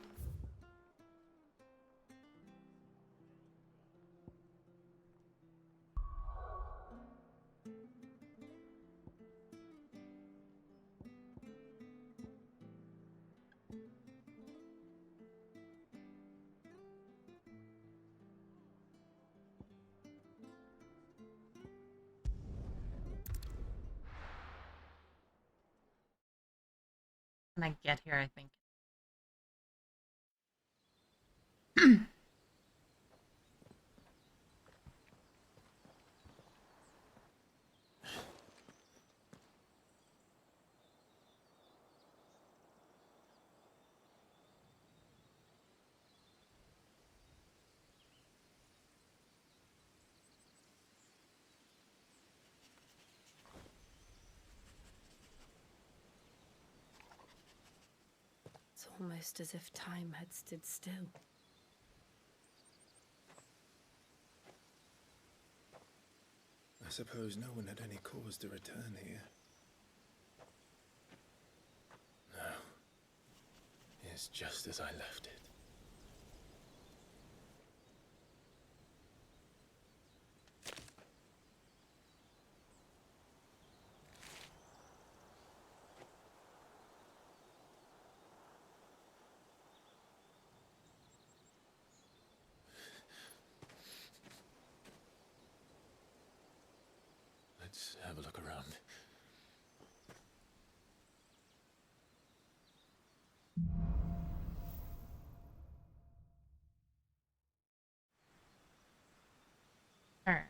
When I get here, I think. It's almost as if time had stood still. I suppose no one had any cause to return here. No. It's just as I left it. Let's have a look around. All right.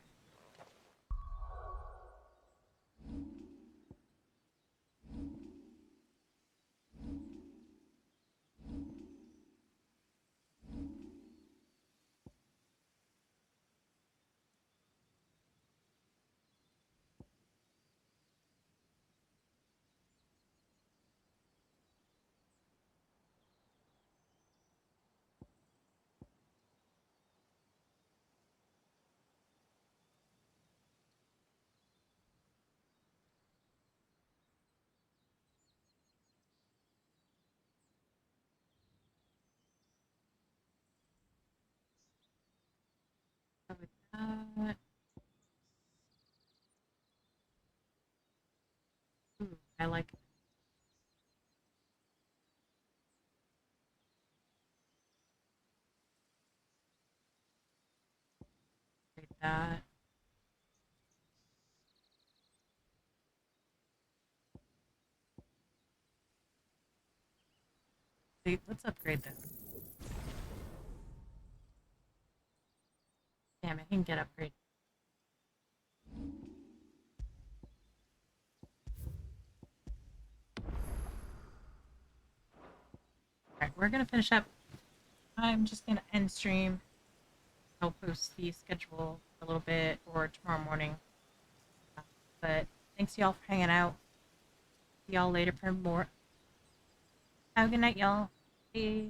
With that. Ooh, I like it. Like that. See, let's upgrade this. Damn, I can get upgrade. Alright, we're gonna finish up. I'm just gonna end stream. I'll post the schedule a little bit or tomorrow morning. But thanks y'all for hanging out. See y'all later for more. Have a good night, y'all. Bye.